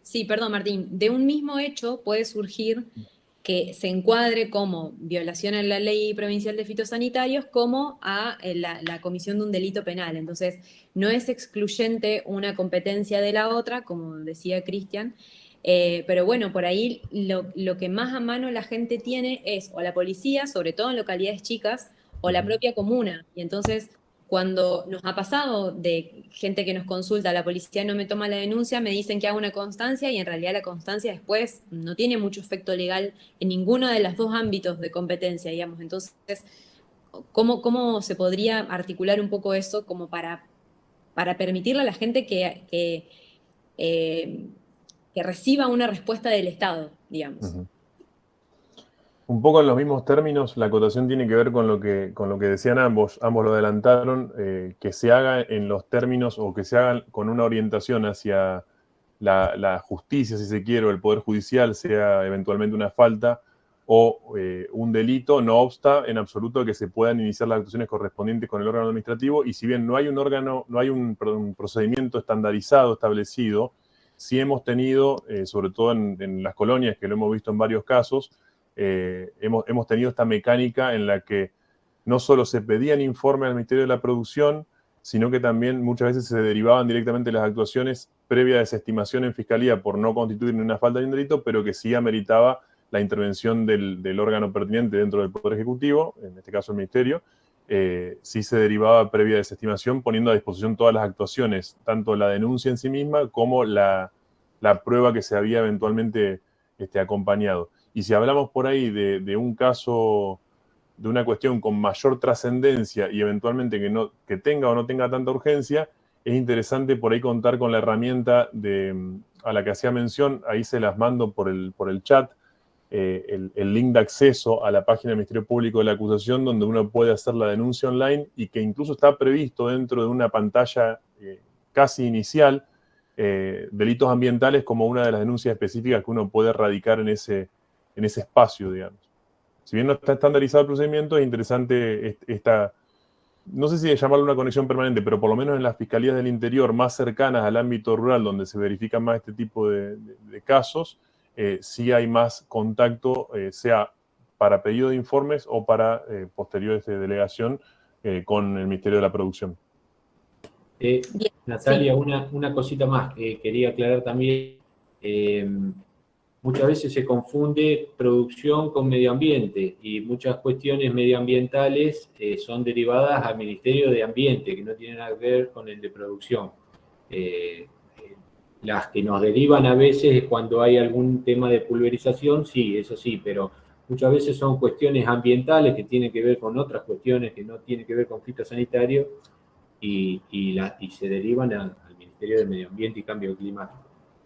sí, perdón, Martín, de un mismo hecho puede surgir que se encuadre como violación a la ley provincial de fitosanitarios como a la comisión de un delito penal. Entonces, no es excluyente una competencia de la otra, como decía Cristian, pero bueno, por ahí lo que más a mano la gente tiene es o la policía, sobre todo en localidades chicas, o la propia comuna. Y entonces, cuando nos ha pasado de gente que nos consulta, la policía no me toma la denuncia, me dicen que haga una constancia y en realidad la constancia después no tiene mucho efecto legal en ninguno de los dos ámbitos de competencia, digamos. Entonces, ¿cómo se podría articular un poco eso como para permitirle a la gente eh, que reciba una respuesta del Estado, digamos? Ujú. Un poco en los mismos términos, la acotación tiene que ver con lo que decían ambos lo adelantaron, que se haga en los términos o que se haga con una orientación hacia la justicia, si se quiere, o el Poder Judicial, sea eventualmente una falta o un delito, no obsta en absoluto que se puedan iniciar las actuaciones correspondientes con el órgano administrativo, y si bien no hay un órgano, no hay un procedimiento estandarizado, establecido, sí hemos tenido, sobre todo en las colonias, que lo hemos visto en varios casos, hemos tenido esta mecánica en la que no solo se pedían informes al Ministerio de la Producción, sino que también muchas veces se derivaban directamente las actuaciones previa desestimación en Fiscalía por no constituir ni una falta ni un delito, pero que sí ameritaba la intervención del órgano pertinente dentro del Poder Ejecutivo, en este caso el Ministerio, sí se derivaba previa desestimación poniendo a disposición todas las actuaciones, tanto la denuncia en sí misma como la prueba que se había eventualmente acompañado. Y si hablamos por ahí de un caso, de una cuestión con mayor trascendencia y eventualmente que tenga o no tenga tanta urgencia, es interesante por ahí contar con la herramienta a la que hacía mención, ahí se las mando por el chat, el link de acceso a la página del Ministerio Público de la Acusación, donde uno puede hacer la denuncia online y que incluso está previsto dentro de una pantalla casi inicial, delitos ambientales como una de las denuncias específicas que uno puede erradicar en ese espacio, digamos. Si bien no está estandarizado el procedimiento, es interesante esta, no sé si llamarlo una conexión permanente, pero por lo menos en las fiscalías del interior más cercanas al ámbito rural, donde se verifican más este tipo de casos, sí hay más contacto, sea para pedido de informes o para posteriores de delegación con el Ministerio de la Producción. Bien, Natalia, sí. una cosita más que quería aclarar también. Muchas veces se confunde producción con medio ambiente y muchas cuestiones medioambientales son derivadas al Ministerio de Ambiente, que no tienen nada que ver con el de producción. Las que nos derivan a veces es cuando hay algún tema de pulverización, sí, eso sí, pero muchas veces son cuestiones ambientales que tienen que ver con otras cuestiones que no tienen que ver con fitosanitario y se derivan al Ministerio de Medio Ambiente y Cambio Climático.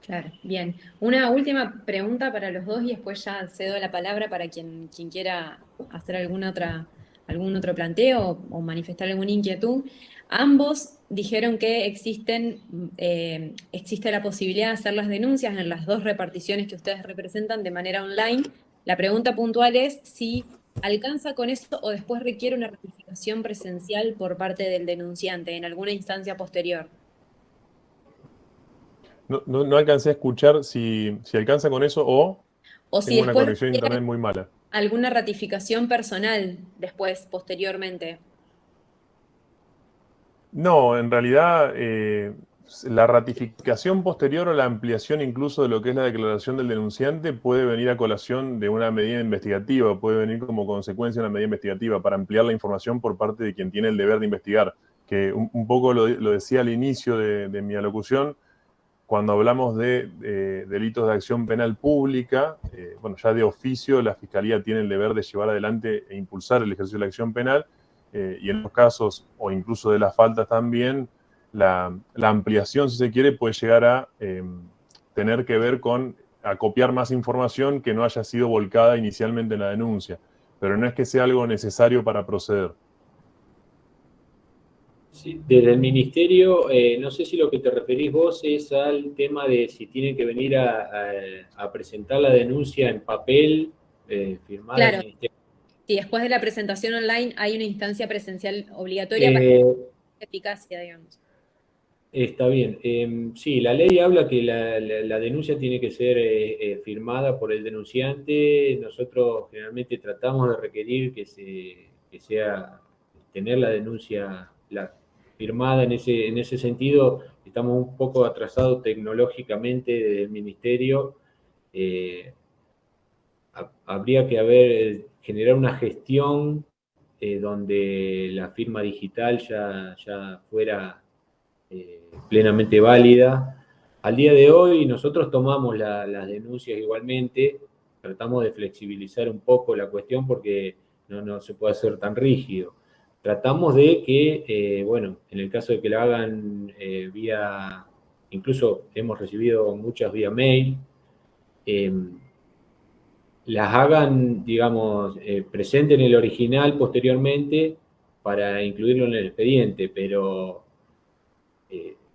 Claro, bien. Una última pregunta para los dos y después ya cedo la palabra para quien quiera hacer algún otro planteo o manifestar alguna inquietud. Ambos dijeron que existe la posibilidad de hacer las denuncias en las dos reparticiones que ustedes representan de manera online. La pregunta puntual es si alcanza con eso o después requiere una ratificación presencial por parte del denunciante en alguna instancia posterior. No alcancé a escuchar si alcanza con eso o O si tengo una después conexión a internet muy mala. alguna ratificación personal después, posteriormente. No, en realidad la ratificación posterior o la ampliación incluso de lo que es la declaración del denunciante puede venir a colación de una medida investigativa, puede venir como consecuencia de una medida investigativa para ampliar la información por parte de quien tiene el deber de investigar, que un poco lo decía al inicio de mi alocución, cuando hablamos de delitos de acción penal pública, bueno, ya de oficio la Fiscalía tiene el deber de llevar adelante e impulsar el ejercicio de la acción penal, y en los casos, o incluso de las faltas también, la ampliación, si se quiere, puede llegar a tener que ver con acopiar más información que no haya sido volcada inicialmente en la denuncia, pero no es que sea algo necesario para proceder. Sí, desde el Ministerio, no sé si lo que te referís vos es al tema de si tienen que venir a presentar la denuncia en papel, firmada al Claro, Ministerio. si después de la presentación online hay una instancia presencial obligatoria para Eh, eficacia, digamos. Está bien. Sí, la ley habla que la denuncia tiene que ser firmada por el denunciante. Nosotros generalmente tratamos de requerir que sea tener la denuncia firmada en ese sentido. Estamos un poco atrasados tecnológicamente desde el ministerio. Eh, Habría que generar una gestión donde la firma digital ya fuera plenamente válida. Al día de hoy nosotros tomamos las denuncias igualmente, tratamos de flexibilizar un poco la cuestión porque no se puede hacer tan rígido. Tratamos de que, bueno, en el caso de que la hagan vía, incluso hemos recibido muchas vía mail, eh, las hagan, digamos, presenten el original posteriormente para incluirlo en el expediente, pero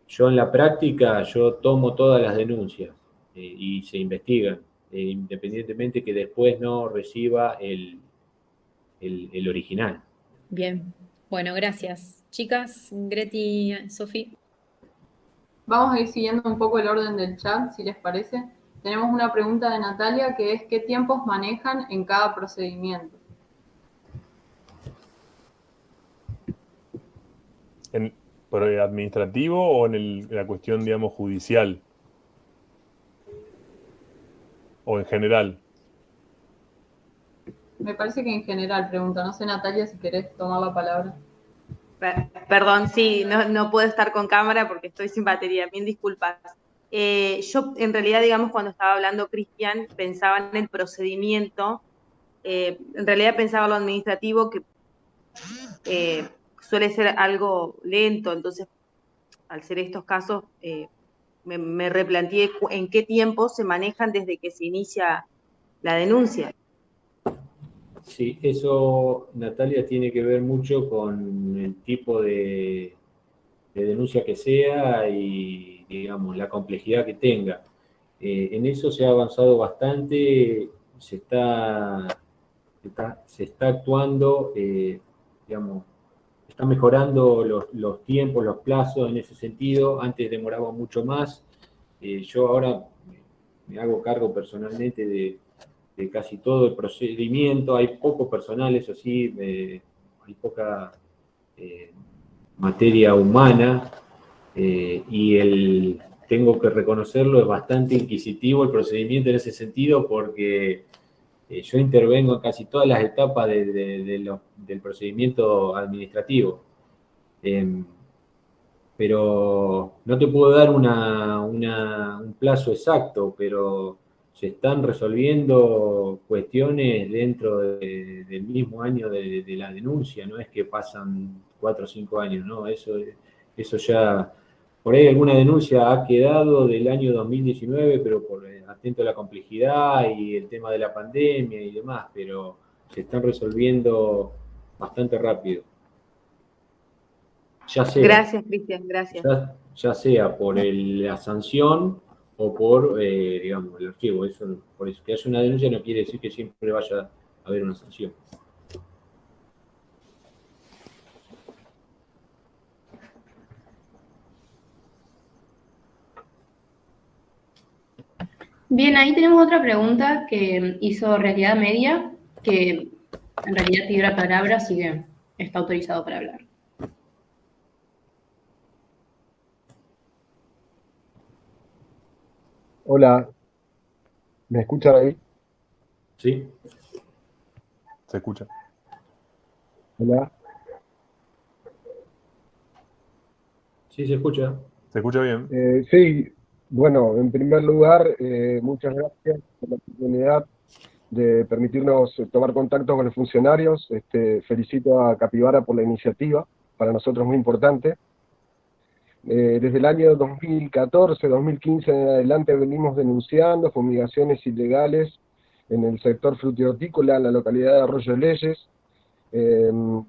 yo en la práctica, yo tomo todas las denuncias y se investigan, independientemente que después no reciba el original. Bien, bueno, gracias. Chicas, Greti, Sofi. Vamos a ir siguiendo un poco el orden del chat, si les parece. Tenemos una pregunta de Natalia que es ¿qué tiempos manejan en cada procedimiento? ¿Por el administrativo o en la cuestión, digamos, judicial? ¿O en general? Me parece que en general pregunta. No sé, Natalia, si querés tomar la palabra. Perdón, sí, no puedo estar con cámara porque estoy sin batería, mil disculpas. Yo, en realidad, digamos, cuando estaba hablando Cristian, pensaba en el procedimiento, en realidad pensaba en lo administrativo, que eh, suele ser algo lento, entonces, al ser estos casos, me replanteé en qué tiempo se manejan desde que se inicia la denuncia. Sí, eso, Natalia, tiene que ver mucho con el tipo de denuncia que sea y, digamos, la complejidad que tenga. En eso se ha avanzado bastante, se está actuando, digamos, está mejorando los tiempos, los plazos en ese sentido. Antes demoraba mucho más. Yo ahora me hago cargo personalmente de casi todo el procedimiento. Hay poco personal, eso sí, hay poca eh, materia humana tengo que reconocerlo, es bastante inquisitivo el procedimiento en ese sentido porque yo intervengo en casi todas las etapas del procedimiento administrativo. Eh, pero no te puedo dar un plazo exacto, pero se están resolviendo cuestiones dentro del mismo año de la denuncia, no es que pasan 4 o 5 años, ¿no? Eso ya, por ahí alguna denuncia ha quedado del año 2019, pero atento a la complejidad y el tema de la pandemia y demás, pero se están resolviendo bastante rápido. Ya sea, Gracias, Cristian, gracias. ya sea por la sanción o por, digamos, el archivo. Por eso que haya una denuncia no quiere decir que siempre vaya a haber una sanción. Bien, ahí tenemos otra pregunta que hizo Realidad Media, que en realidad pidió la palabra, así que está autorizado para hablar. Hola, ¿me escuchan ahí? ¿Sí? ¿Se escucha? Hola. Sí, se escucha. ¿Se escucha bien? Sí, bueno, en primer lugar, muchas gracias por la oportunidad de permitirnos tomar contacto con los funcionarios. Felicito a Capibara por la iniciativa, para nosotros muy importante. Desde el año 2014, 2015 en adelante venimos denunciando fumigaciones ilegales en el sector frutihortícola en la localidad de Arroyo Leyes. Han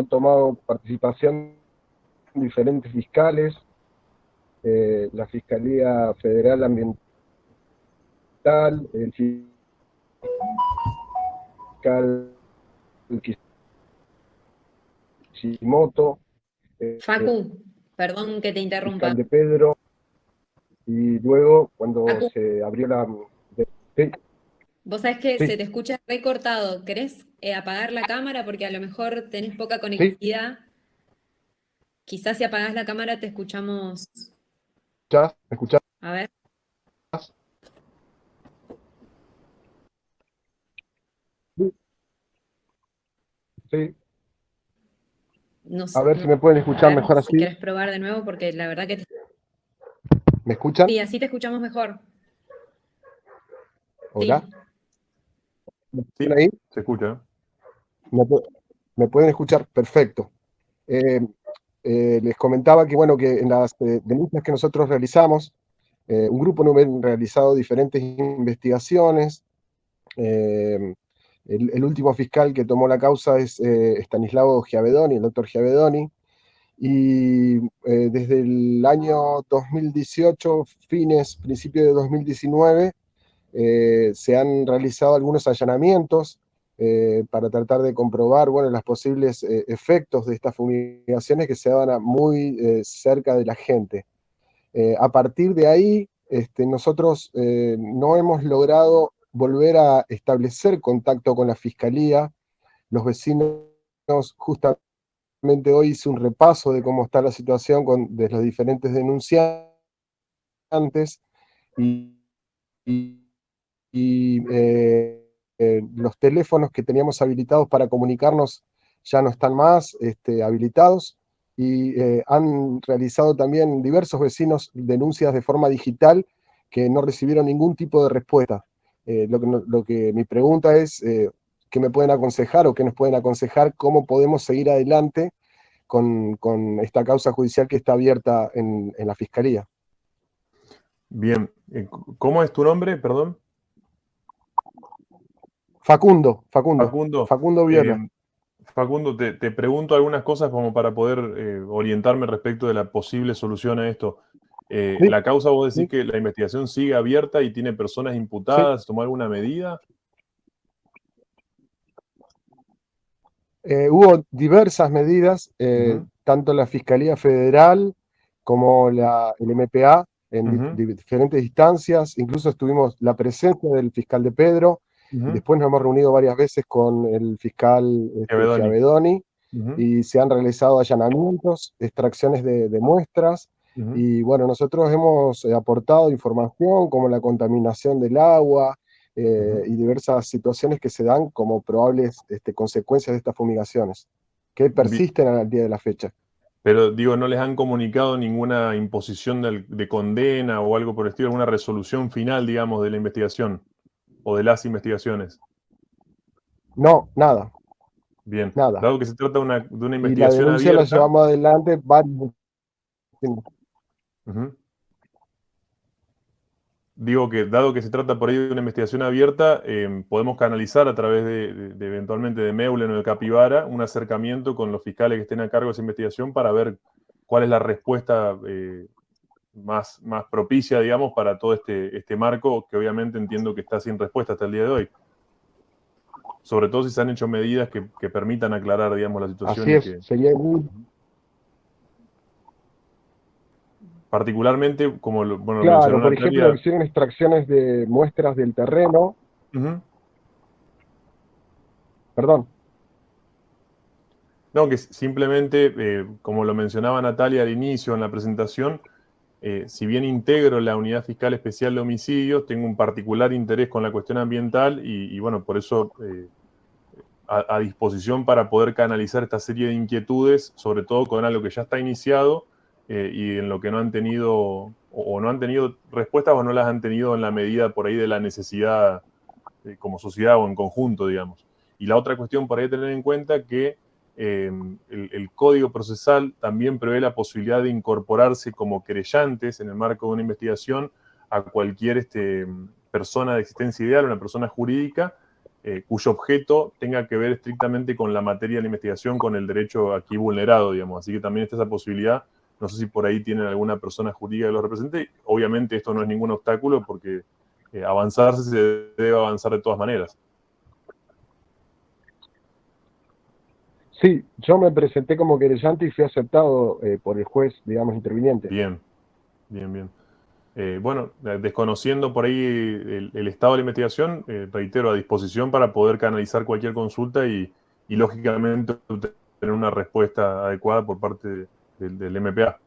tomado participación diferentes fiscales, la Fiscalía Federal Ambiental, el fiscal Kishimoto, Facu, perdón que te fiscal interrumpa. de Pedro, y luego cuando Facu, se abrió la... Sí, vos sabés que se sí, te escucha recortado. ¿Querés apagar la cámara? Porque a lo mejor tenés poca sí, conectividad. Quizás si apagás la cámara te escuchamos. ¿ya? ¿Me escuchás? A ver, Sí, sí. no, A ver si me no- pueden a escuchar ver mejor si así. querés probar de nuevo, porque la verdad que ¿Me escuchan? sí, así te escuchamos mejor. ¿Hola? Sí. ¿Me Sí, escuchan ahí? se escucha. ¿Me, me pueden escuchar? Perfecto. Eh, les comentaba que, bueno, que en las denuncias que nosotros realizamos, un grupo no ha realizado diferentes investigaciones. El último fiscal que tomó la causa es Estanislao Giavedoni, el doctor Giavedoni, y desde el año 2018, principios de 2019, se han realizado algunos allanamientos para tratar de comprobar, bueno, los posibles efectos de estas fumigaciones que se daban muy cerca de la gente. A partir de ahí, nosotros no hemos logrado volver a establecer contacto con la Fiscalía. Los vecinos, justamente hoy hice un repaso de cómo está la situación de los diferentes denunciantes y, y- y los teléfonos que teníamos habilitados para comunicarnos ya no están más habilitados, y han realizado también diversos vecinos denuncias de forma digital que no recibieron ningún tipo de respuesta. Lo que mi pregunta es, ¿qué me pueden aconsejar o qué nos pueden aconsejar? ¿Cómo podemos seguir adelante con esta causa judicial que está abierta en la Fiscalía? Bien. ¿Cómo es tu nombre? Perdón. Facundo, Facundo. Facundo Eh, Viola. Facundo, te pregunto algunas cosas como para poder orientarme respecto de la posible solución a esto. Sí, La causa, vos decís sí, que la investigación sigue abierta y tiene personas sí. imputadas, ¿tomó alguna medida? Hubo diversas medidas, Ujú, tanto la Fiscalía Federal como el MPA, en ujú, diferentes instancias. Incluso estuvimos la presencia del fiscal de Pedro, y ujú. después nos hemos reunido varias veces con el fiscal Chiavedoni. Giavedoni, Ujú, y se han realizado allanamientos, extracciones de muestras. ujú. Y bueno, nosotros hemos aportado información como la contaminación del agua, Ujú. y diversas situaciones que se dan como probables consecuencias de estas fumigaciones, que persisten al día de la fecha. Pero digo, ¿no les han comunicado ninguna imposición de condena o algo por el estilo, alguna resolución final, digamos, de la investigación o de las investigaciones? No, nada, Bien, nada. dado que se trata de una Y la investigación denuncia la abierta, llevamos adelante varios. ujú. Digo que dado que se trata por ahí de una investigación abierta, podemos canalizar a través de eventualmente de Meulen o de Capivara un acercamiento con los fiscales que estén a cargo de esa investigación para ver cuál es la respuesta más propicia, digamos, para todo este marco que obviamente entiendo que está sin respuesta hasta el día de hoy. Sobre todo si se han hecho medidas que permitan aclarar, digamos, la situación Así y es, que sería muy particularmente, como bueno, lo mencionó claro. Por ejemplo, Natalia. hicieron extracciones de muestras del terreno, Ujú. perdón. No, que simplemente, como lo mencionaba Natalia al inicio en la presentación, si bien integro la Unidad Fiscal Especial de Homicidios, tengo un particular interés con la cuestión ambiental y bueno, por eso a disposición para poder canalizar esta serie de inquietudes, sobre todo con algo que ya está iniciado y en lo que no han tenido o no han tenido respuestas o no las han tenido en la medida por ahí de la necesidad como sociedad o en conjunto, digamos. Y la otra cuestión por ahí tener en cuenta que el Código Procesal también prevé la posibilidad de incorporarse como querellantes en el marco de una investigación a cualquier persona de existencia ideal, una persona jurídica, cuyo objeto tenga que ver estrictamente con la materia de la investigación, con el derecho aquí vulnerado, digamos. Así que también está esa posibilidad. No sé si por ahí tienen alguna persona jurídica que lo represente. Obviamente esto no es ningún obstáculo porque avanzarse se debe avanzar de todas maneras. Sí, yo me presenté como querellante y fui aceptado por el juez, digamos, interviniente. Bien, bien, bien. Bueno, desconociendo por ahí el estado de la investigación, reitero, a disposición para poder canalizar cualquier consulta y lógicamente tener una respuesta adecuada por parte del MPA.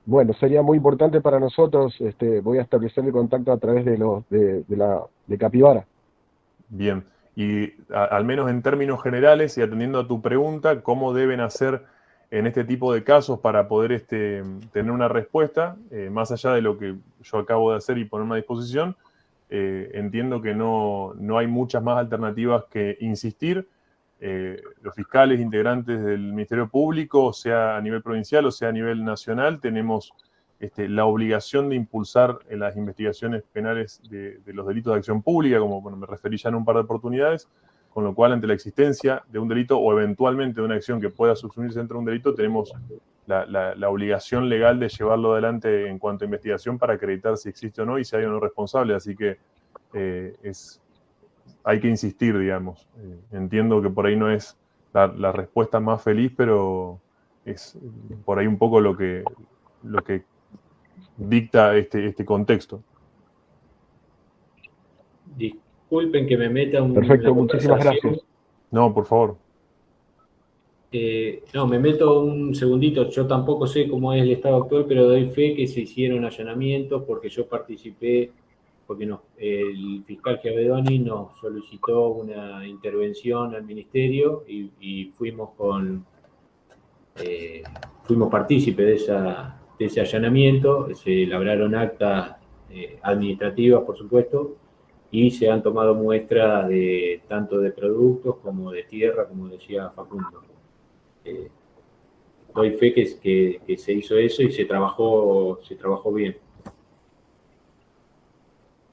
Bueno, sería muy importante para nosotros, voy a establecer el contacto a través de Capibara. Bien, y al menos en términos generales y atendiendo a tu pregunta, ¿cómo deben hacer en este tipo de casos para poder tener una respuesta? Más allá de lo que yo acabo de hacer y ponerme a disposición, entiendo que no hay muchas más alternativas que insistir. Los fiscales integrantes del Ministerio Público, sea a nivel provincial o sea a nivel nacional, tenemos la obligación de impulsar en las investigaciones penales de los delitos de acción pública, como bueno, me referí ya en un par de oportunidades, con lo cual ante la existencia de un delito o eventualmente de una acción que pueda subsumirse dentro de un delito, tenemos la obligación legal de llevarlo adelante en cuanto a investigación para acreditar si existe o no y si hay o no responsable. Así que hay que insistir, digamos. Entiendo que por ahí no es la respuesta más feliz, pero es por ahí un poco lo que dicta este contexto. Disculpen que me meta en Perfecto, la muchísimas conversación. gracias. No, por favor. No, me meto un segundito. Yo tampoco sé cómo es el estado actual, pero doy fe que se hicieron allanamientos porque yo participé, porque el fiscal Giavedoni nos solicitó una intervención al ministerio y fuimos partícipes de ese allanamiento. Se labraron actas administrativas, por supuesto, y se han tomado muestras tanto de productos como de tierra, como decía Facundo. Doy fe que se hizo eso y se trabajó bien.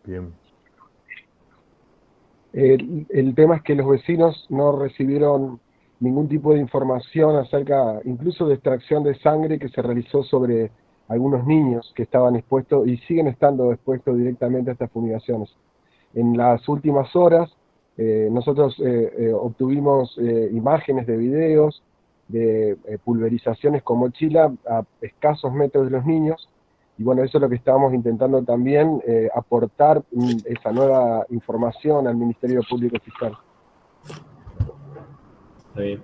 Bien. El tema es que los vecinos no recibieron ningún tipo de información acerca, incluso de extracción de sangre que se realizó sobre algunos niños que estaban expuestos y siguen estando expuestos directamente a estas fumigaciones. En las últimas horas, nosotros obtuvimos imágenes de videos de pulverizaciones con mochila a escasos metros de los niños, y bueno, eso es lo que estábamos intentando también, aportar esa nueva información al Ministerio Público Fiscal. Está bien.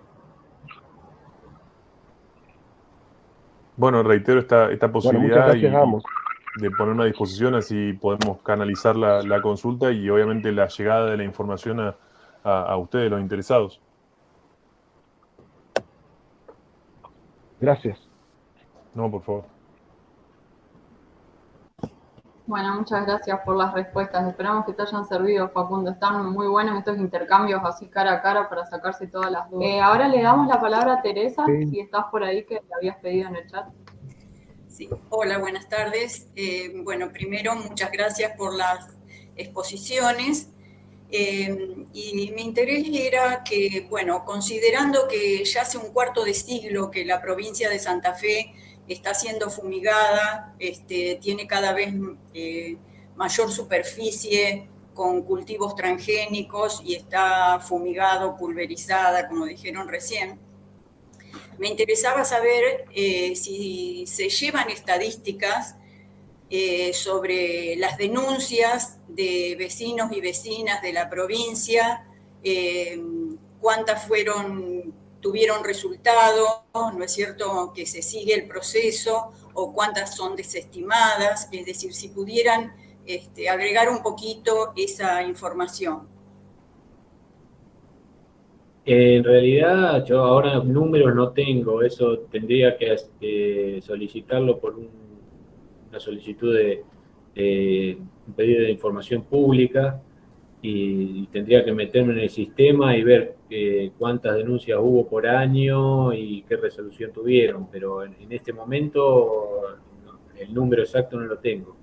Bueno, reitero esta Bueno, posibilidad muchas gracias a ambos. de ponerme a disposición, así podemos canalizar la consulta y obviamente la llegada de la información a ustedes, los interesados. Gracias. No, por favor. Bueno, muchas gracias por las respuestas. Esperamos que te hayan servido, Facundo. Están muy buenos estos intercambios así cara a cara para sacarse todas las dudas. Ahora le damos la palabra a Teresa, Sí. si estás por ahí, que la habías pedido en el chat. Sí. Hola, buenas tardes. Bueno, primero, muchas gracias por las exposiciones. Y mi interés era que, bueno, considerando que ya hace un cuarto de siglo que la provincia de Santa Fe está siendo fumigada, tiene cada vez mayor superficie con cultivos transgénicos y está fumigado, pulverizada, como dijeron recién. Me interesaba saber si se llevan estadísticas sobre las denuncias de vecinos y vecinas de la provincia, cuántas tuvieron resultado, ¿no es cierto?, que se sigue el proceso, o cuántas son desestimadas, es decir, si pudieran agregar un poquito esa información. En realidad, yo ahora números no tengo, eso tendría que solicitarlo por una solicitud de un pedido de información pública y tendría que meterme en el sistema y ver cuántas denuncias hubo por año y qué resolución tuvieron, pero en este momento el número exacto no lo tengo.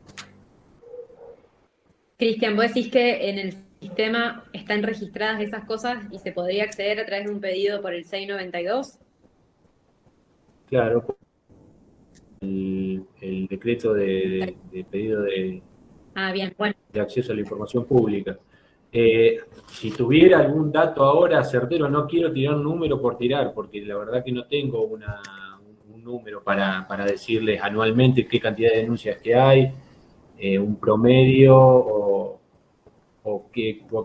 Cristian, vos decís que en el sistema están registradas esas cosas y se podría acceder a través de un pedido por el 692. Claro, el decreto de pedido Bien, bueno. de acceso a la información pública. Si tuviera algún dato ahora certero, no quiero tirar un número por tirar, porque la verdad que no tengo un número para decirles anualmente qué cantidad de denuncias que hay, un promedio o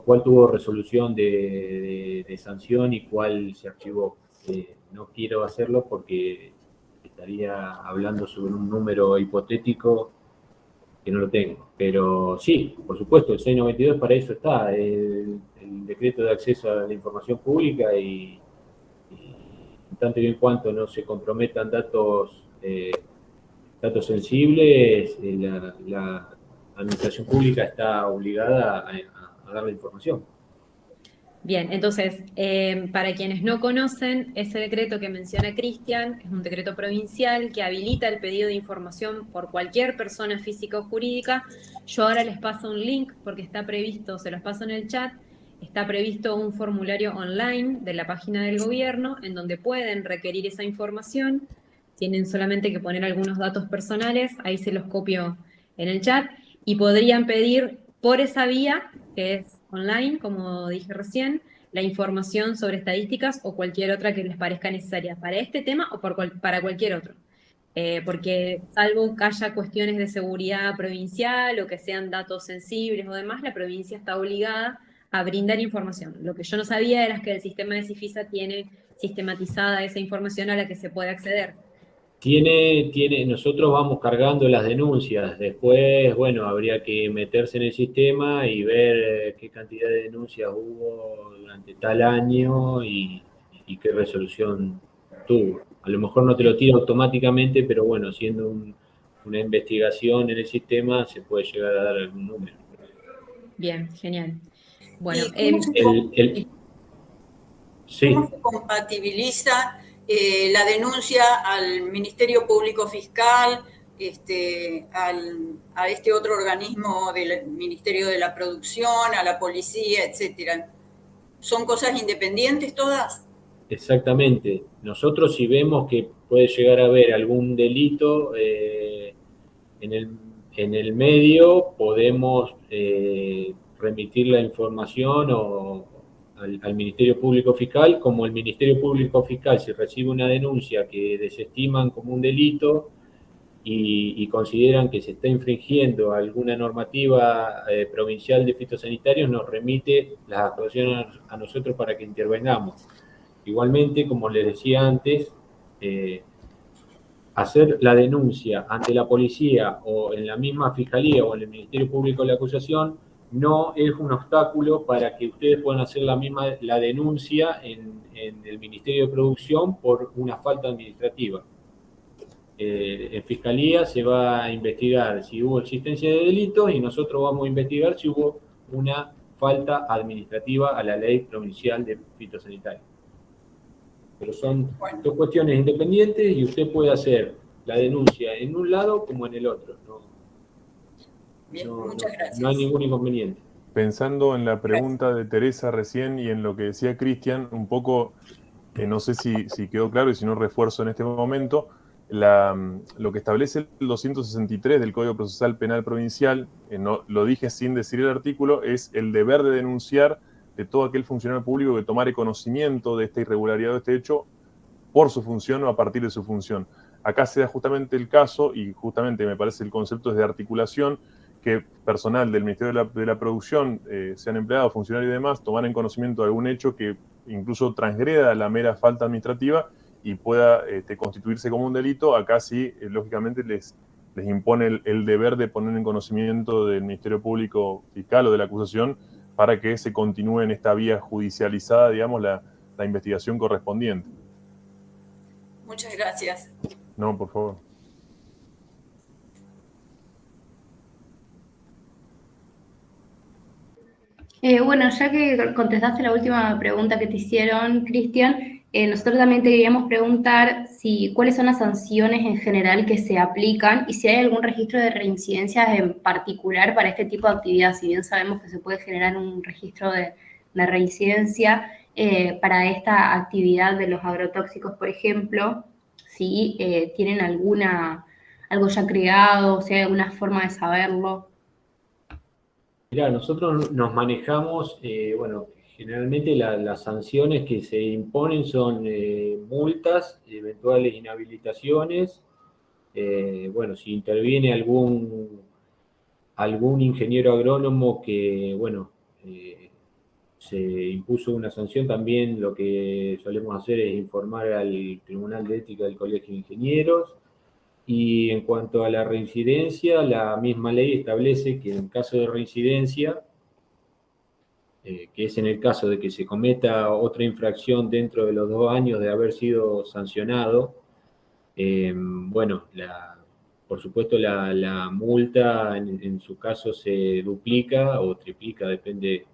cuál tuvo resolución de sanción y cuál se archivó. No quiero hacerlo porque estaría hablando sobre un número hipotético que no lo tengo. Pero sí, por supuesto, el 692 para eso está, el decreto de acceso a la información pública y tanto y en cuanto no se comprometan datos sensibles, la administración pública está obligada a dar la información. Bien, entonces, para quienes no conocen, ese decreto que menciona Cristian es un decreto provincial que habilita el pedido de información por cualquier persona física o jurídica. Yo ahora les paso un link porque está previsto, se los paso en el chat, está previsto un formulario online de la página del gobierno en donde pueden requerir esa información. Tienen solamente que poner algunos datos personales, ahí se los copio en el chat, y podrían pedir por esa vía, que es online, como dije recién, la información sobre estadísticas o cualquier otra que les parezca necesaria para este tema o para cualquier otro. Porque salvo que haya cuestiones de seguridad provincial o que sean datos sensibles o demás, la provincia está obligada a brindar información. Lo que yo no sabía era que el sistema de Cifisa tiene sistematizada esa información a la que se puede acceder. Nosotros vamos cargando las denuncias, después, bueno, habría que meterse en el sistema y ver qué cantidad de denuncias hubo durante tal año y qué resolución tuvo. A lo mejor no te lo tira automáticamente, pero bueno, haciendo una investigación en el sistema se puede llegar a dar algún número. Bien, genial. Bueno, ¿cómo se compatibiliza la denuncia al Ministerio Público Fiscal, a este otro organismo del Ministerio de la Producción, a la policía, etcétera? ¿Son cosas independientes todas? Exactamente. Nosotros si vemos que puede llegar a haber algún delito en el medio, podemos remitir la información al Ministerio Público Fiscal, como el Ministerio Público Fiscal, si recibe una denuncia que desestiman como un delito y consideran que se está infringiendo alguna normativa provincial de fitosanitarios, nos remite las actuaciones a nosotros para que intervengamos. Igualmente, como les decía antes, hacer la denuncia ante la policía o en la misma fiscalía o en el Ministerio Público de la Acusación no es un obstáculo para que ustedes puedan hacer la denuncia en el Ministerio de Producción por una falta administrativa. En Fiscalía se va a investigar si hubo existencia de delitos y nosotros vamos a investigar si hubo una falta administrativa a la ley provincial de fitosanitario. Pero son dos cuestiones independientes y usted puede hacer la denuncia en un lado como en el otro. Bien, muchas gracias. No hay ningún inconveniente. Pensando en la pregunta de Teresa recién y en lo que decía Cristian, un poco, no sé si quedó claro y si no refuerzo en este momento, lo que establece el 263 del Código Procesal Penal Provincial, no, lo dije sin decir el artículo, es el deber de denunciar de todo aquel funcionario público que tomare conocimiento de esta irregularidad o este hecho por su función o a partir de su función. Acá se da justamente el caso, y justamente me parece el concepto es de articulación, que personal del Ministerio de la Producción, sean empleados, funcionarios y demás, tomaran conocimiento de algún hecho que incluso transgreda la mera falta administrativa y pueda constituirse como un delito. Acá sí, lógicamente, les impone el deber de poner en conocimiento del Ministerio Público Fiscal o de la acusación para que se continúe en esta vía judicializada, digamos, la investigación correspondiente. Muchas gracias. No, por favor. Bueno, ya que contestaste la última pregunta que te hicieron, Cristian, nosotros también te queríamos preguntar cuáles son las sanciones en general que se aplican y si hay algún registro de reincidencias en particular para este tipo de actividad. Si bien sabemos que se puede generar un registro de reincidencia para esta actividad de los agrotóxicos, por ejemplo, si tienen algo ya creado, si hay alguna forma de saberlo. Mirá, nosotros nos manejamos, bueno, generalmente las sanciones que se imponen son multas, eventuales inhabilitaciones, bueno, si interviene algún ingeniero agrónomo que, bueno, se impuso una sanción, también lo que solemos hacer es informar al Tribunal de Ética del Colegio de Ingenieros. Y en cuanto a la reincidencia, la misma ley establece que en caso de reincidencia, que es en el caso de que se cometa otra infracción dentro de los 2 años de haber sido sancionado, bueno, por supuesto la multa en su caso se duplica o triplica, depende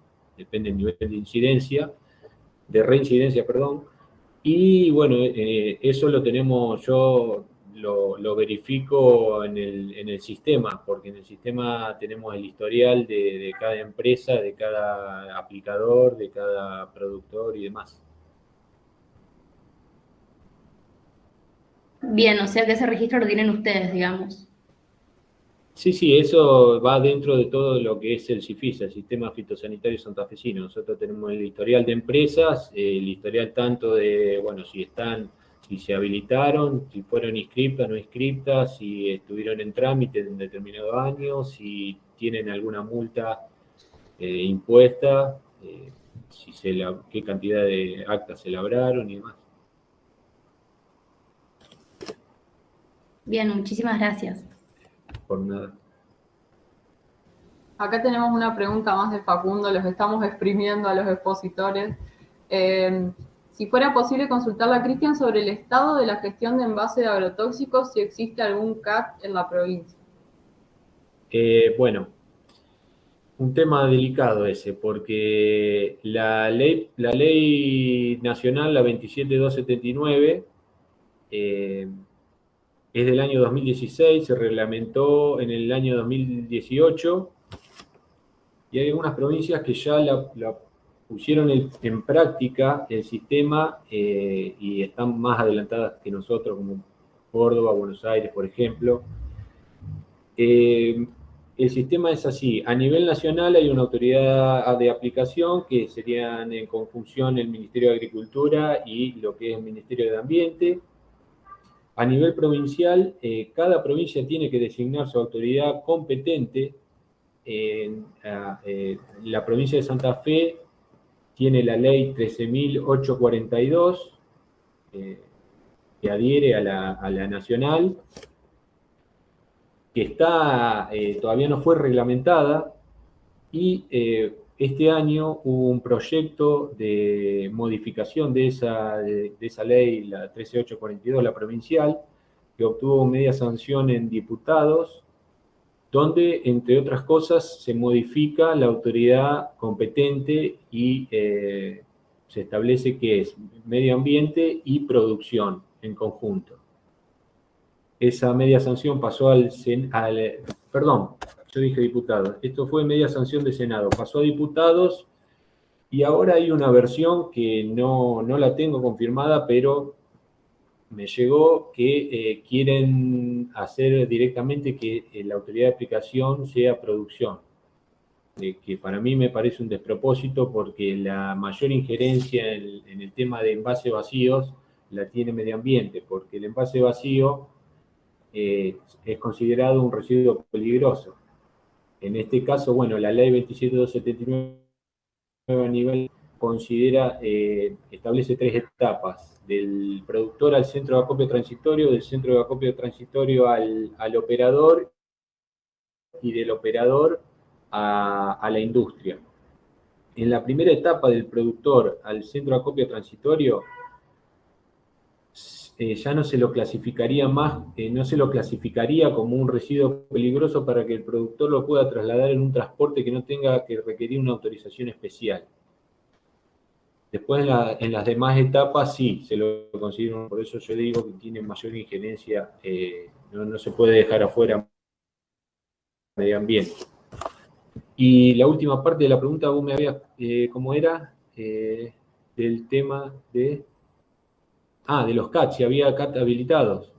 del nivel de incidencia, de reincidencia, perdón. Y bueno, eso lo tenemos, yo lo verifico en el sistema, porque en el sistema tenemos el historial de cada empresa, de cada aplicador, de cada productor y demás. Bien, o sea que ese registro lo tienen ustedes, digamos. Sí, eso va dentro de todo lo que es el SIFISA, el Sistema Fitosanitario Santafesino. Nosotros tenemos el historial de empresas, el historial tanto de, bueno, si se habilitaron, si fueron inscriptas, no inscriptas, si estuvieron en trámite en determinado año, si tienen alguna multa impuesta, qué cantidad de actas se labraron y demás. Bien, muchísimas gracias. Por nada. Acá tenemos una pregunta más de Facundo, los estamos exprimiendo a los expositores. Si fuera posible consultarle a Cristian sobre el estado de la gestión de envase de agrotóxicos, si existe algún CAT en la provincia. Bueno, un tema delicado ese, porque la ley nacional, la 27279, es del año 2016, se reglamentó en el año 2018, y hay algunas provincias que ya la pusieron en práctica el sistema y están más adelantadas que nosotros, como Córdoba, Buenos Aires, por ejemplo. El sistema es así: a nivel nacional hay una autoridad de aplicación que serían en conjunción el Ministerio de Agricultura y lo que es el Ministerio de Ambiente. A nivel provincial, cada provincia tiene que designar su autoridad competente. La provincia de Santa Fe tiene la ley 13.842, que adhiere a la nacional, que todavía no fue reglamentada, y este año hubo un proyecto de modificación de esa ley, la 13.842, la provincial, que obtuvo media sanción en diputados, donde, entre otras cosas, se modifica la autoridad competente y se establece que es medio ambiente y producción en conjunto. Esa media sanción pasó perdón, yo dije diputados, esto fue media sanción de Senado, pasó a diputados, y ahora hay una versión que no la tengo confirmada, pero me llegó que quieren hacer directamente que la autoridad de aplicación sea producción, que para mí me parece un despropósito, porque la mayor injerencia en el tema de envases vacíos la tiene medio ambiente, porque el envase vacío es considerado un residuo peligroso. En este caso, bueno, la ley 27279 a nivel establece 3 etapas: del productor al centro de acopio transitorio, del centro de acopio transitorio al operador, y del operador a la industria. En la primera etapa, del productor al centro de acopio transitorio, ya no se lo clasificaría más, no se lo clasificaría como un residuo peligroso para que el productor lo pueda trasladar en un transporte que no tenga que requerir una autorización especial. Después, en las demás etapas, sí, se lo considera. Por eso yo digo que tiene mayor injerencia, no se puede dejar afuera medio ambiente. Y la última parte de la pregunta, vos me habías, ¿cómo era? Del tema de los CAT, si había CAT habilitados.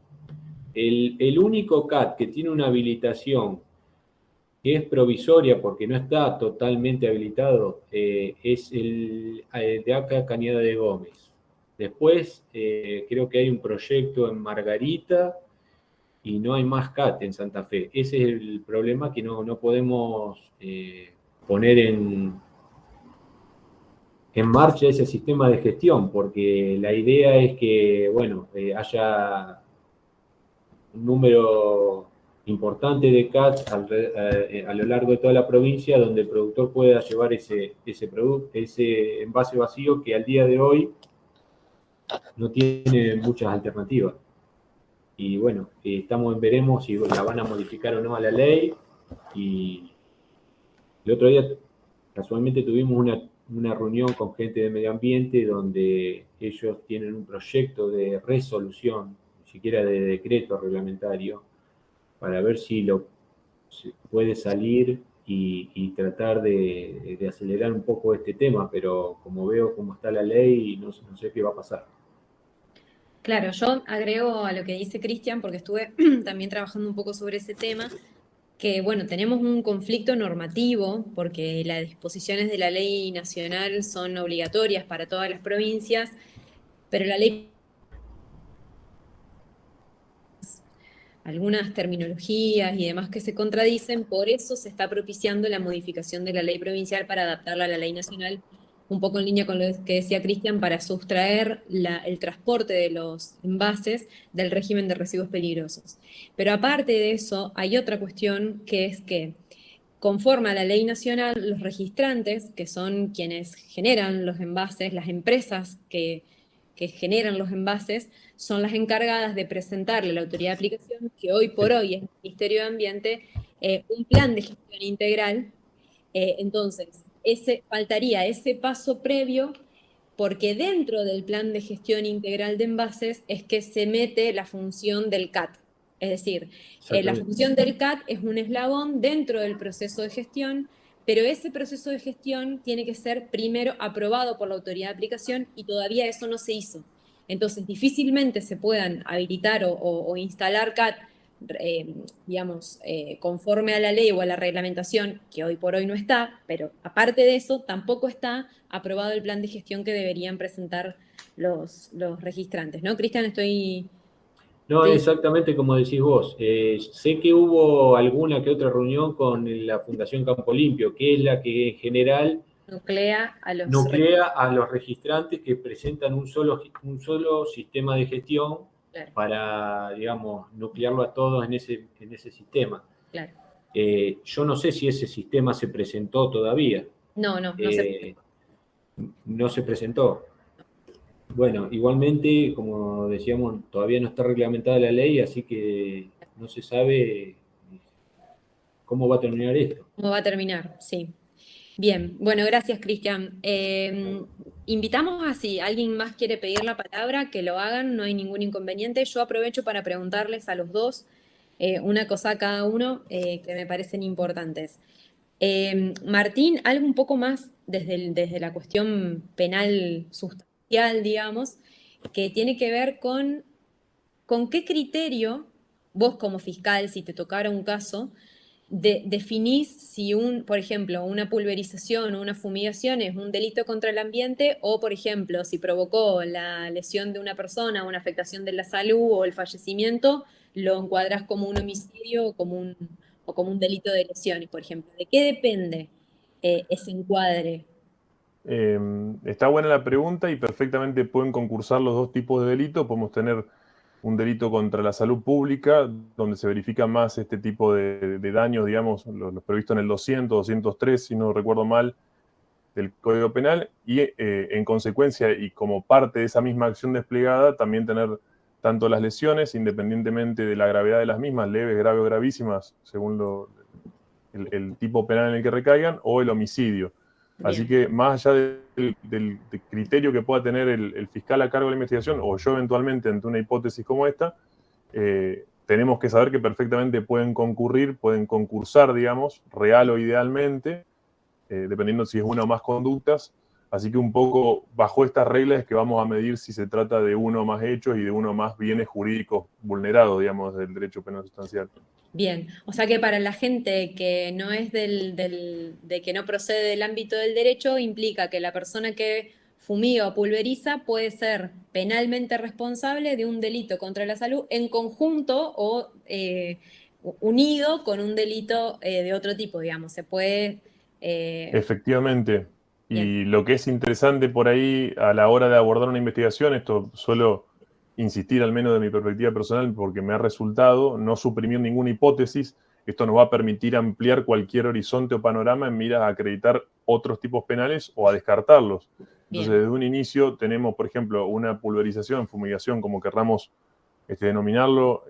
El único CAT que tiene una habilitación que es provisoria porque no está totalmente habilitado, es el de acá Cañada de Gómez. Después creo que hay un proyecto en Margarita y no hay más CAT en Santa Fe. Ese es el problema, que no podemos poner en marcha ese sistema de gestión, porque la idea es que, bueno, haya un número importante de CAT a lo largo de toda la provincia, donde el productor pueda llevar ese envase vacío que al día de hoy no tiene muchas alternativas. Y bueno, veremos si la van a modificar o no a la ley. Y el otro día casualmente tuvimos una reunión con gente de medio ambiente donde ellos tienen un proyecto de resolución, ni siquiera de decreto reglamentario, para ver si se puede salir y tratar de acelerar un poco este tema, pero como veo cómo está la ley, no sé qué va a pasar. Claro, yo agrego a lo que dice Cristian, porque estuve también trabajando un poco sobre ese tema, que bueno, tenemos un conflicto normativo, porque las disposiciones de la ley nacional son obligatorias para todas las provincias, pero la ley, algunas terminologías y demás que se contradicen, por eso se está propiciando la modificación de la ley provincial para adaptarla a la ley nacional, un poco en línea con lo que decía Cristian, para sustraer el transporte de los envases del régimen de residuos peligrosos. Pero aparte de eso, hay otra cuestión, que es que conforme a la ley nacional, los registrantes, que son quienes generan los envases, las empresas que generan los envases, son las encargadas de presentarle a la autoridad de aplicación, que hoy por hoy es el Ministerio de Ambiente, un plan de gestión integral. Entonces, faltaría ese paso previo, porque dentro del plan de gestión integral de envases es que se mete la función del CAT. Es decir, la función del CAT es un eslabón dentro del proceso de gestión, pero ese proceso de gestión tiene que ser primero aprobado por la autoridad de aplicación y todavía eso no se hizo. Entonces, difícilmente se puedan habilitar o instalar CAT, digamos, conforme a la ley o a la reglamentación, que hoy por hoy no está, pero aparte de eso, tampoco está aprobado el plan de gestión que deberían presentar los registrantes, ¿no? Cristian, No, exactamente como decís vos. Sé que hubo alguna que otra reunión con la Fundación Campo Limpio, que es la que en general nuclea a los registrantes que presentan un solo sistema de gestión, claro, para, digamos, nuclearlo a todos en ese sistema. Claro. Yo no sé si ese sistema se presentó todavía. No se presentó. Bueno, igualmente, como decíamos, todavía no está reglamentada la ley, así que no se sabe cómo va a terminar esto. ¿Cómo va a terminar? Sí. Bien, bueno, gracias, Cristian. Invitamos a si alguien más quiere pedir la palabra, que lo hagan, no hay ningún inconveniente. Yo aprovecho para preguntarles a los dos una cosa a cada uno que me parecen importantes. Martín, algo un poco más desde la cuestión penal sustancial, digamos, que tiene que ver con qué criterio vos como fiscal, si te tocara un caso, definís si por ejemplo, una pulverización o una fumigación es un delito contra el ambiente, o por ejemplo, si provocó la lesión de una persona, una afectación de la salud o el fallecimiento, lo encuadrás como un homicidio o como un delito de lesiones, por ejemplo. ¿De qué depende ese encuadre? Está buena la pregunta y perfectamente pueden concursar los dos tipos de delitos. Podemos tener un delito contra la salud pública, donde se verifica más este tipo de daños, digamos, los previstos en el 200, 203, si no recuerdo mal, del Código Penal, y en consecuencia, y como parte de esa misma acción desplegada, también tener tanto las lesiones, independientemente de la gravedad de las mismas, leves, graves o gravísimas, según el tipo penal en el que recaigan, o el homicidio. Bien. Así que más allá del criterio que pueda tener el fiscal a cargo de la investigación, o yo eventualmente ante una hipótesis como esta, tenemos que saber que perfectamente pueden concursar, digamos, real o idealmente, dependiendo si es una o más conductas. Así que un poco bajo estas reglas es que vamos a medir si se trata de uno o más hechos y de uno o más bienes jurídicos vulnerados, digamos, del derecho penal sustancial. Bien, o sea que para la gente que no es de que no procede del ámbito del derecho, implica que la persona que fumiga o pulveriza puede ser penalmente responsable de un delito contra la salud en conjunto o unido con un delito de otro tipo, digamos. Se puede... Efectivamente. bien, Y lo que es interesante por ahí a la hora de abordar una investigación, esto suelo insistir al menos de mi perspectiva personal porque me ha resultado no suprimir ninguna hipótesis. Esto nos va a permitir ampliar cualquier horizonte o panorama en miras a acreditar otros tipos penales o a descartarlos. Entonces, bien, desde un inicio tenemos, por ejemplo, una pulverización, fumigación, como querramos denominarlo,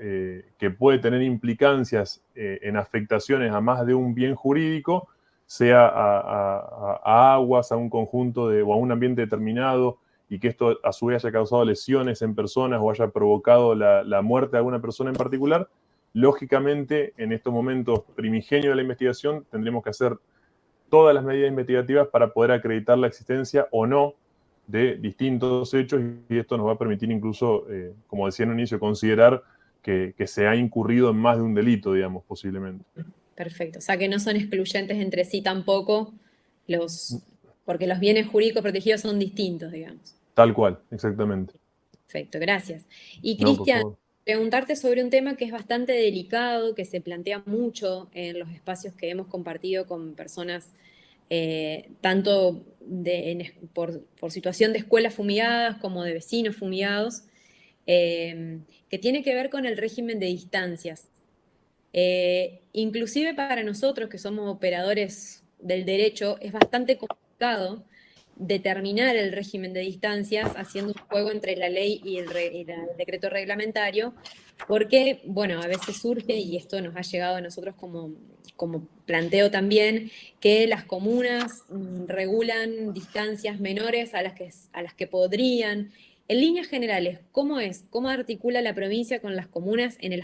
que puede tener implicancias en afectaciones a más de un bien jurídico, sea a aguas, a un conjunto o a un ambiente determinado, y que esto a su vez haya causado lesiones en personas o haya provocado la muerte de alguna persona en particular. Lógicamente, en estos momentos primigenios de la investigación, tendremos que hacer todas las medidas investigativas para poder acreditar la existencia o no de distintos hechos, y esto nos va a permitir incluso, como decía en un inicio, considerar que se ha incurrido en más de un delito, digamos, posiblemente. perfecto. O sea que no son excluyentes entre sí tampoco porque los bienes jurídicos protegidos son distintos, digamos. Tal cual, exactamente. Perfecto, gracias. Y No, por Cristian, favor. preguntarte sobre un tema que es bastante delicado, que se plantea mucho en los espacios que hemos compartido con personas, tanto por situación de escuelas fumigadas como de vecinos fumigados, que tiene que ver con el régimen de distancias. Inclusive para nosotros que somos operadores del derecho, es bastante complicado determinar el régimen de distancias haciendo un juego entre la ley y el decreto reglamentario, porque, bueno, a veces surge, y esto nos ha llegado a nosotros como planteo también, que las comunas regulan distancias menores a las que podrían. En líneas generales, ¿cómo es? ¿Cómo articula la provincia con las comunas en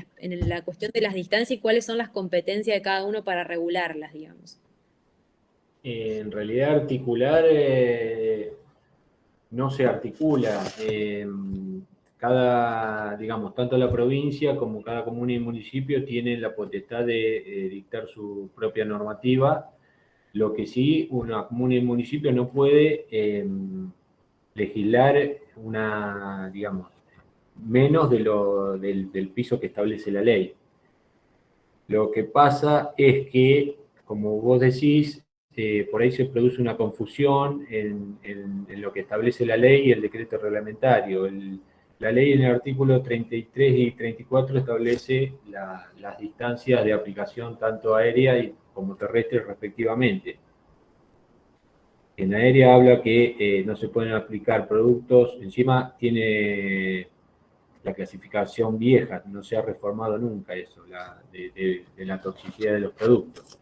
la cuestión de las distancias y cuáles son las competencias de cada uno para regularlas, digamos? En realidad articular no se articula. Digamos, tanto la provincia como cada comuna y municipio tienen la potestad de dictar su propia normativa. Lo que sí, una comuna y municipio no puede legislar digamos, menos del piso que establece la ley. Lo que pasa es que, como vos decís, por ahí se produce una confusión en lo que establece la ley y el decreto reglamentario. La ley en el artículo 33 y 34 establece las distancias de aplicación tanto aérea como terrestre respectivamente. En aérea habla que no se pueden aplicar productos, encima tiene la clasificación vieja, no se ha reformado nunca eso, de la toxicidad de los productos.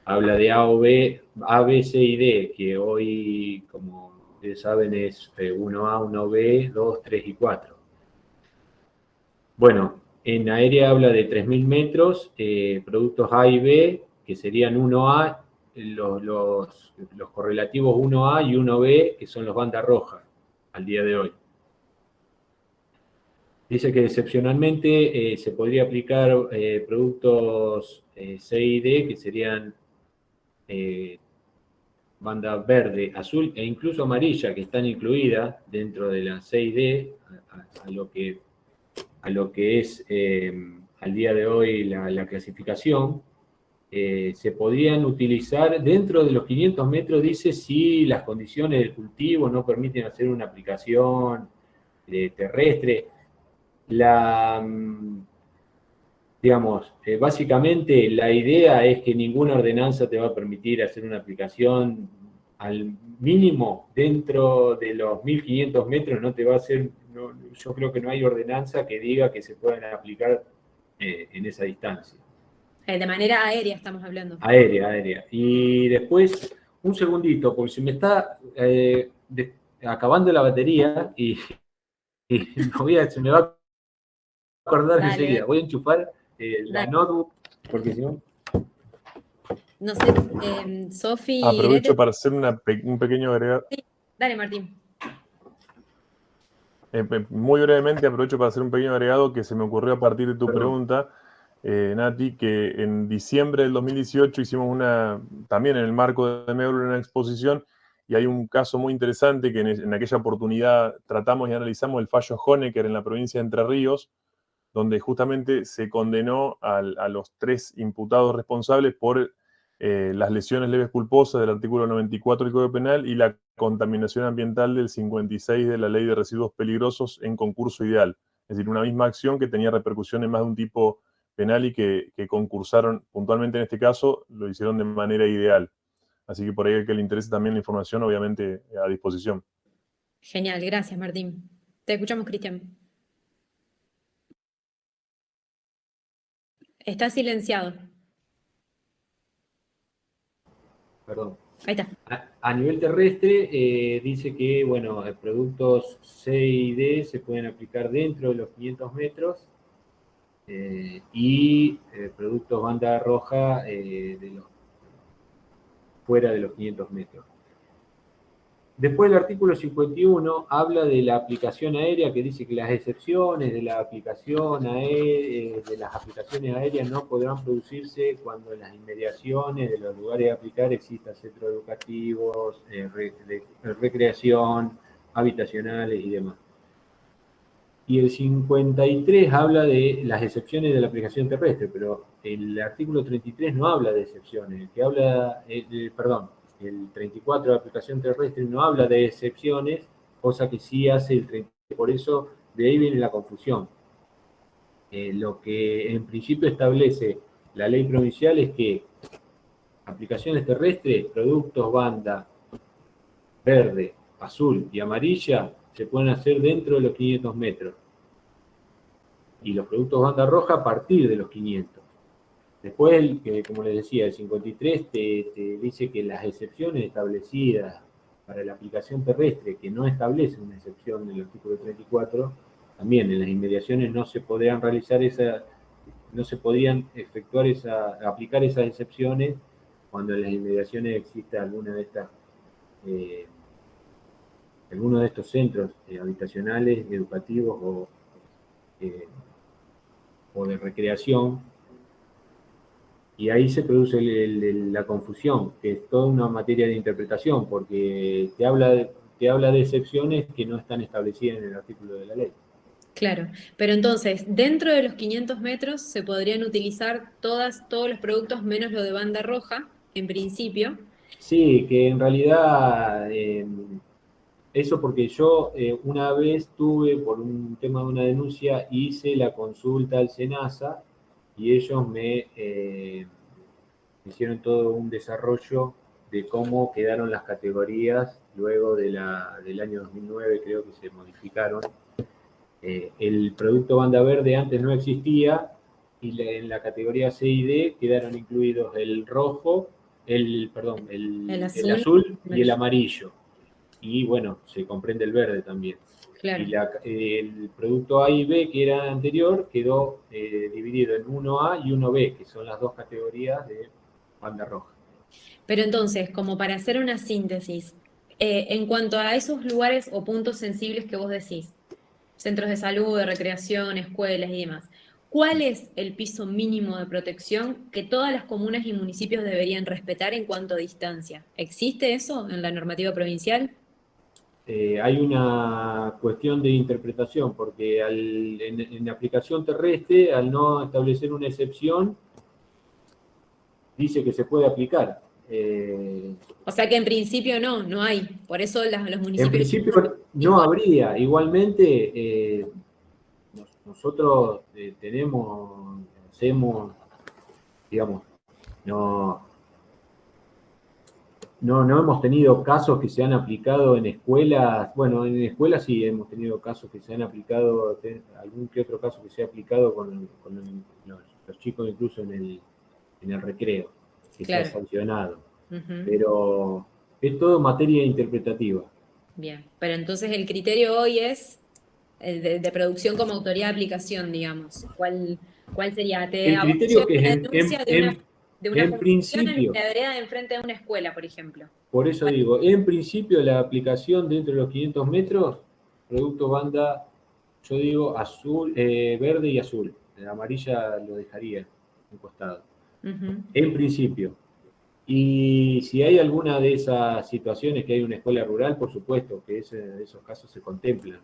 Habla de A o B, A, B, C y D, que hoy, como ustedes saben, es 1A, 1B, 2, 3 y 4. Bueno, en aérea habla de 3.000 metros, productos A y B, que serían 1A, los correlativos 1A y 1B, que son los bandas rojas al día de hoy. Dice que excepcionalmente se podría aplicar productos C y D, que serían banda verde, azul e incluso amarilla, que están incluidas dentro de la C y D, a lo que es al día de hoy la clasificación. Se podrían utilizar dentro de los 500 metros, dice, si las condiciones del cultivo no permiten hacer una aplicación terrestre. Digamos, básicamente la idea es que ninguna ordenanza te va a permitir hacer una aplicación al mínimo dentro de los 1.500 metros, no te va a hacer, yo creo que no hay ordenanza que diga que se puedan aplicar en esa distancia. De manera aérea estamos hablando. Aérea. Y después, un segundito, porque se me está acabando la batería y se me va a acordar enseguida. Voy a enchufar la notebook, porque si no... No sé, Sofi. Aprovecho para hacer un pequeño agregado. Sí, dale, Martín. Muy brevemente aprovecho para hacer un pequeño agregado que se me ocurrió a partir de tu pregunta. Nati, que en diciembre del 2018 hicimos también en el marco de MEUR, una exposición, y hay un caso muy interesante que en aquella oportunidad tratamos y analizamos, el fallo Honecker en la provincia de Entre Ríos, donde justamente se condenó a los 3 imputados responsables por las lesiones leves culposas del artículo 94 del Código Penal y la contaminación ambiental del 56 de la Ley de Residuos Peligrosos en concurso ideal. Es decir, una misma acción que tenía repercusión en más de un tipo penal y que concursaron puntualmente en este caso, lo hicieron de manera ideal. Así que por ahí el que le interese también la información, obviamente a disposición. Genial, gracias Martín. Te escuchamos, Cristian. Está silenciado. Perdón. Ahí está. A nivel terrestre, dice que, bueno, productos C y D se pueden aplicar dentro de los 500 metros y productos banda roja fuera de los 500 metros. Después el artículo 51 habla de la aplicación aérea, que dice que las excepciones de las aplicaciones aéreas no podrán producirse cuando en las inmediaciones de los lugares de aplicar existan centros educativos, recreación, habitacionales y demás. Y el 53 habla de las excepciones de la aplicación terrestre, pero el artículo 33 no habla de excepciones. El que habla, el 34 de aplicación terrestre no habla de excepciones, cosa que sí hace el 33. Por eso de ahí viene la confusión. Lo que en principio establece la ley provincial es que aplicaciones terrestres, productos banda verde, azul y amarilla se pueden hacer dentro de los 500 metros. Y los productos banda roja a partir de los 500. Después, como les decía, el 53 te dice que las excepciones establecidas para la aplicación terrestre, que no establece una excepción del artículo 34, también en las inmediaciones no se podrían aplicar esas excepciones cuando en las inmediaciones exista alguno de estos centros habitacionales, educativos o de recreación. Y ahí se produce la confusión, que es toda una materia de interpretación, porque te habla de excepciones que no están establecidas en el artículo de la ley. Claro, pero entonces, dentro de los 500 metros se podrían utilizar todos los productos menos lo de banda roja, en principio. Sí, que en realidad eso porque yo una vez tuve, por un tema de una denuncia, hice la consulta al SENASA y ellos me hicieron todo un desarrollo de cómo quedaron las categorías luego del año 2009, creo que se modificaron. El producto banda verde antes no existía y en la categoría C y D quedaron incluidos el rojo, el azul y el amarillo. Y bueno, se comprende el verde también. Claro. Y el producto A y B, que era anterior, quedó dividido en 1A y 1B, que son las dos categorías de banda roja. Pero entonces, como para hacer una síntesis, en cuanto a esos lugares o puntos sensibles que vos decís, centros de salud, de recreación, escuelas y demás, ¿cuál es el piso mínimo de protección que todas las comunas y municipios deberían respetar en cuanto a distancia? ¿Existe eso en la normativa provincial? Hay una cuestión de interpretación, porque en aplicación terrestre, al no establecer una excepción, dice que se puede aplicar. O sea que en principio no hay. Por eso los municipios... En principio no habría. Igualmente, nosotros hacemos, digamos, no hemos tenido casos que se han aplicado en escuelas. Bueno, en escuelas sí hemos tenido casos que se han aplicado, algún que otro caso que se ha aplicado con los chicos incluso en el recreo, que claro, se ha sancionado. Pero es todo materia interpretativa. Bien, pero entonces el criterio hoy es de producción como autoridad de aplicación, digamos. ¿Cuál sería? El criterio que es en principio, en la vereda de enfrente de una escuela, por ejemplo. Por eso digo, en principio la aplicación dentro de los 500 metros, producto banda, yo digo azul, verde y azul. La amarilla lo dejaría en costado. Ujú. En principio. Y si hay alguna de esas situaciones que hay una escuela rural, por supuesto que esos casos se contemplan.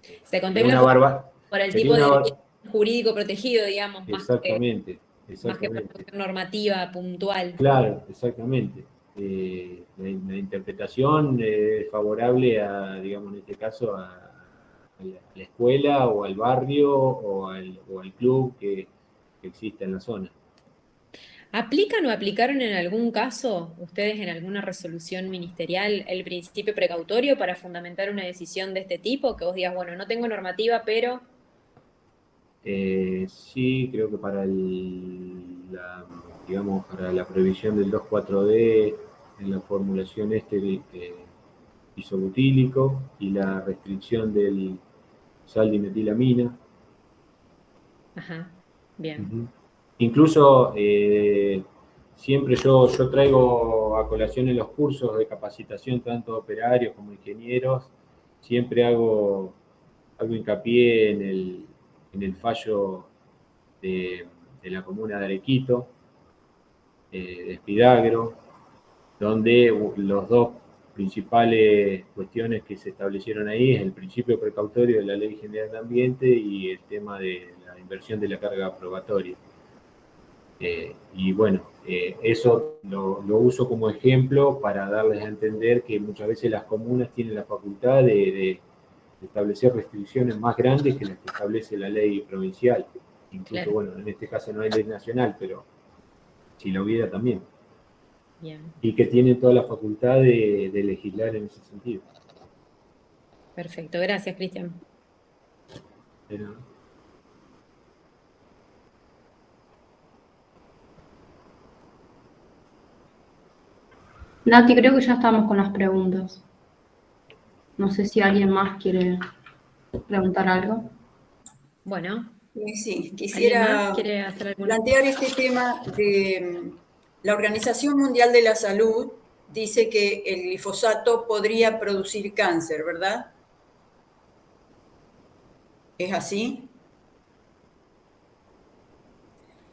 Se Sería contempla una barba, por el sería tipo de una bien jurídico protegido, digamos, exactamente, más que por exactamente. cuestión normativa puntual. Claro, exactamente. La interpretación es favorable digamos, en este caso, a la escuela o al barrio o al club que exista en la zona. ¿Aplican o aplicaron en algún caso, ustedes en alguna resolución ministerial, el principio precautorio para fundamentar una decisión de este tipo? Que vos digas, bueno, no tengo normativa, pero... Sí, creo que digamos, para la prohibición del 2,4-D, en la formulación isobutílico y la restricción del sal dimetilamina. Ajá, bien. Ujú. Incluso siempre yo traigo a colación en los cursos de capacitación, tanto operarios como ingenieros, siempre hago hincapié en el fallo de la comuna de Arequito, de Espidagro, donde los dos principales cuestiones que se establecieron ahí es el principio precautorio de la Ley General de Ambiente y el tema de la inversión de la carga probatoria. Y bueno, eso lo uso como ejemplo para darles a entender que muchas veces las comunas tienen la facultad de establecer restricciones más grandes que las que establece la ley provincial. Incluso, Claro. bueno, en este caso no hay ley nacional, pero si lo hubiera también. Bien, Y que tienen toda la facultad de legislar en ese sentido. perfecto. Gracias, Cristian. Pero, Nati, creo que ya estamos con las preguntas. No sé si alguien más quiere preguntar algo. Bueno, Sí, ¿alguien más quisiera quiere hacer alguna? plantear este tema de la Organización Mundial de la Salud dice que el glifosato podría producir cáncer, ¿verdad? ¿Es así?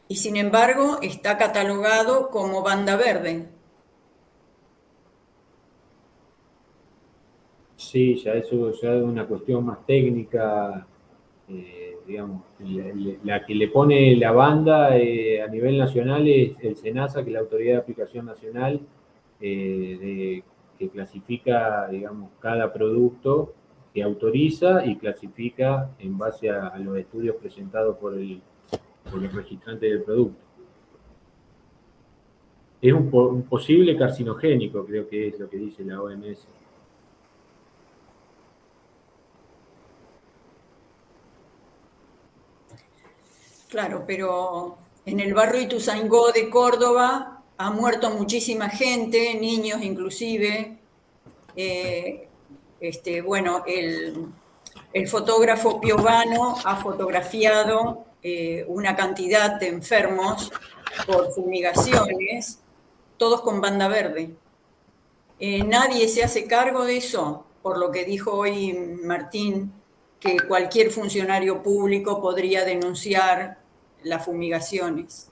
Y sin embargo está catalogado como banda verde. sí, ya eso ya es una cuestión más técnica, digamos, la que le pone la banda a nivel nacional es el SENASA, que es la Autoridad de Aplicación Nacional, que clasifica, digamos, cada producto, que autoriza y clasifica en base a los estudios presentados por el registrante del producto. Es un posible carcinogénico, creo que es lo que dice la OMS. Claro, pero en el barrio Ituzaingó de Córdoba ha muerto muchísima gente, niños inclusive. Bueno, el fotógrafo Piovano ha fotografiado una cantidad de enfermos por fumigaciones, todos con banda verde. Nadie se hace cargo de eso, por lo que dijo hoy Martín, que cualquier funcionario público podría denunciar las fumigaciones.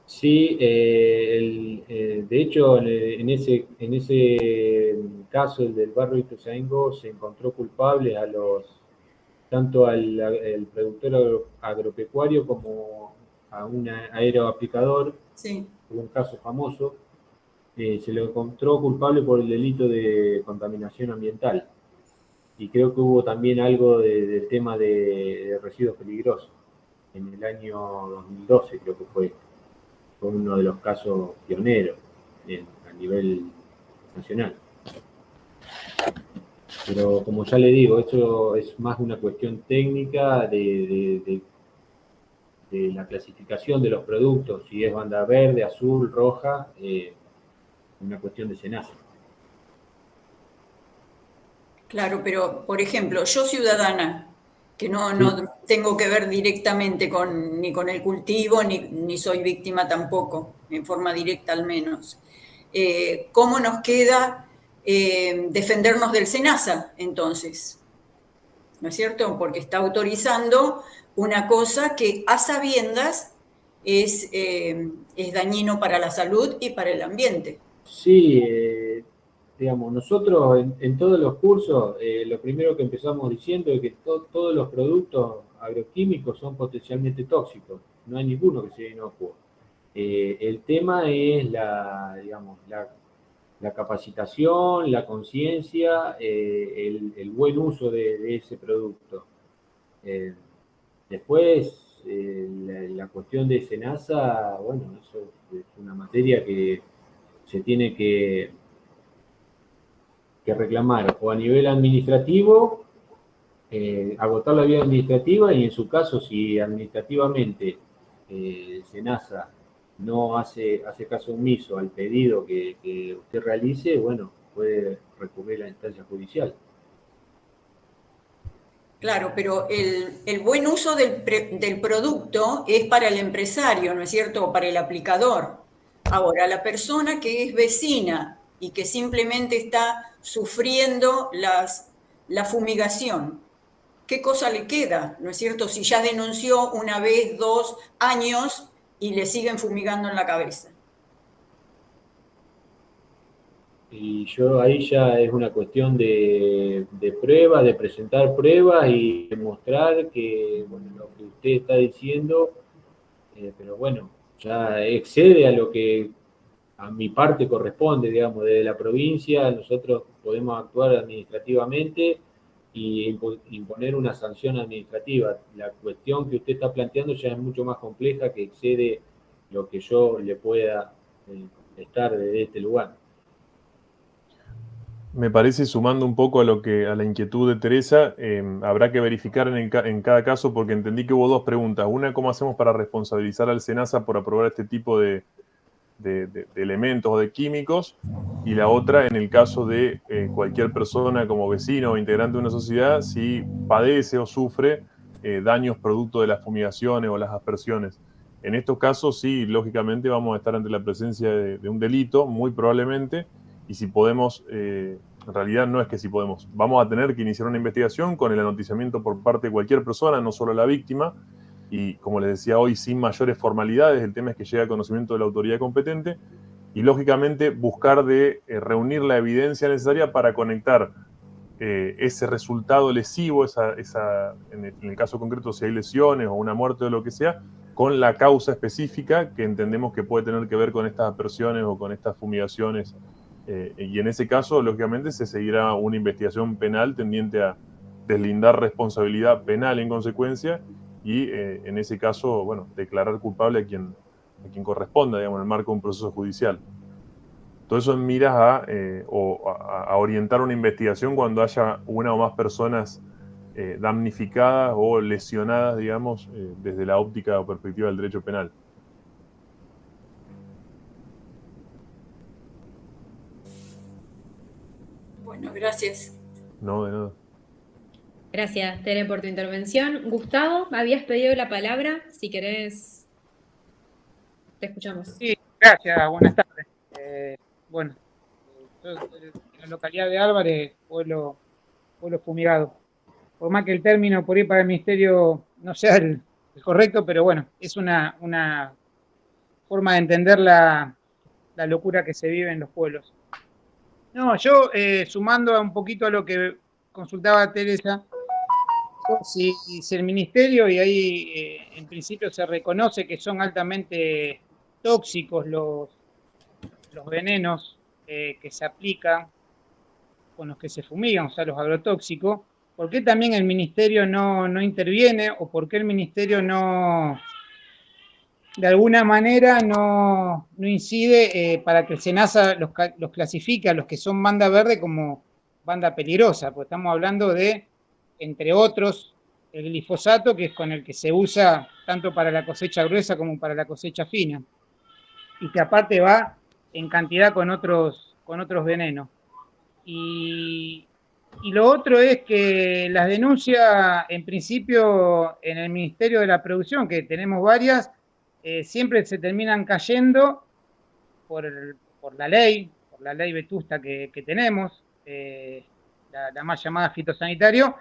Sí, de hecho, en ese caso, el del barrio Ituzaingó, se encontró culpables tanto al productor agropecuario como a un aeroaplicador. Sí. Hubo un caso famoso, se lo encontró culpable por el delito de contaminación ambiental. Y creo que hubo también algo del tema de residuos peligrosos. En el año 2012 creo que fue uno de los casos pioneros a nivel nacional. Pero como ya le digo, esto es más una cuestión técnica de la clasificación de los productos, si es banda verde, azul, roja, una cuestión de SENASA. Claro, pero por ejemplo, yo ciudadana, que no tengo que ver directamente ni con el cultivo, ni soy víctima tampoco, en forma directa al menos. ¿Cómo nos queda defendernos del SENASA, entonces, ¿no es cierto? Porque está autorizando una cosa que a sabiendas es dañino para la salud y para el ambiente. Sí, digamos, nosotros en todos los cursos, lo primero que empezamos diciendo es que todos los productos agroquímicos son potencialmente tóxicos, no hay ninguno que sea inocuo. El tema es digamos, la capacitación, la conciencia, el buen uso de ese producto. Después, la cuestión de SENASA, bueno, eso es una materia que se tiene que reclamar o a nivel administrativo, agotar la vía administrativa, y en su caso, si administrativamente SENASA no hace caso omiso al pedido que usted realice, bueno, puede recurrir a la instancia judicial. Claro, pero el buen uso del producto es para el empresario, ¿no es cierto? O para el aplicador. Ahora, la persona que es vecina y que simplemente está sufriendo la fumigación, ¿qué cosa le queda? ¿No es cierto? Si ya denunció una vez, 2 años y le siguen fumigando en la cabeza. Y ahí ya es una cuestión de pruebas, de presentar pruebas y demostrar que, bueno, lo que usted está diciendo, pero bueno, ya excede a lo que a mi parte corresponde, digamos, desde la provincia. Nosotros podemos actuar administrativamente y imponer una sanción administrativa. La cuestión que usted está planteando ya es mucho más compleja, que excede lo que yo le pueda contestar desde este lugar. Me parece, sumando un poco a la inquietud de Teresa, habrá que verificar en cada caso, porque entendí que hubo dos preguntas. Una, ¿cómo hacemos para responsabilizar al SENASA por aprobar este tipo de elementos o de químicos? Y la otra, en el caso de cualquier persona como vecino o integrante de una sociedad, si padece o sufre daños producto de las fumigaciones o las aspersiones. En estos casos, sí, lógicamente vamos a estar ante la presencia de un delito, muy probablemente, y si podemos, en realidad no es que si podemos, vamos a tener que iniciar una investigación con el anoticiamiento por parte de cualquier persona, no solo la víctima, y como les decía hoy, sin mayores formalidades. El tema es que llegue a conocimiento de la autoridad competente y lógicamente buscar de reunir la evidencia necesaria para conectar ese resultado lesivo, en el caso concreto si hay lesiones o una muerte o lo que sea, con la causa específica que entendemos que puede tener que ver con estas aspersiones o con estas fumigaciones. Y en ese caso, lógicamente, se seguirá una investigación penal tendiente a deslindar responsabilidad penal en consecuencia y, en ese caso, bueno, declarar culpable a quien corresponda, digamos, en el marco de un proceso judicial. Todo eso en miras a orientar una investigación cuando haya una o más personas damnificadas o lesionadas, digamos, desde la óptica o perspectiva del derecho penal. Bueno, gracias. No, de nada. Gracias, Tere, por tu intervención. Gustavo, habías pedido la palabra. Si querés, te escuchamos. Sí, gracias. Buenas tardes. Bueno, yo en la localidad de Álvarez, pueblo fumigado. Por más que el término por ir para el ministerio no sea el correcto, pero bueno, es una forma de entender la locura que se vive en los pueblos. No, yo sumando un poquito a lo que consultaba Teresa, si el ministerio, y ahí en principio se reconoce que son altamente tóxicos los venenos que se aplican con los que se fumigan, o sea, los agrotóxicos, ¿por qué también el ministerio no interviene, o por qué el ministerio no, de alguna manera, no incide para que el SENASA los clasifique a los que son banda verde como banda peligrosa? Porque estamos hablando de, entre otros, el glifosato, que es con el que se usa tanto para la cosecha gruesa como para la cosecha fina, y que aparte va en cantidad con otros venenos. Y lo otro es que las denuncias, en principio, en el Ministerio de la Producción, que tenemos varias, siempre se terminan cayendo por la ley, la ley vetusta que tenemos, la más llamada fitosanitario,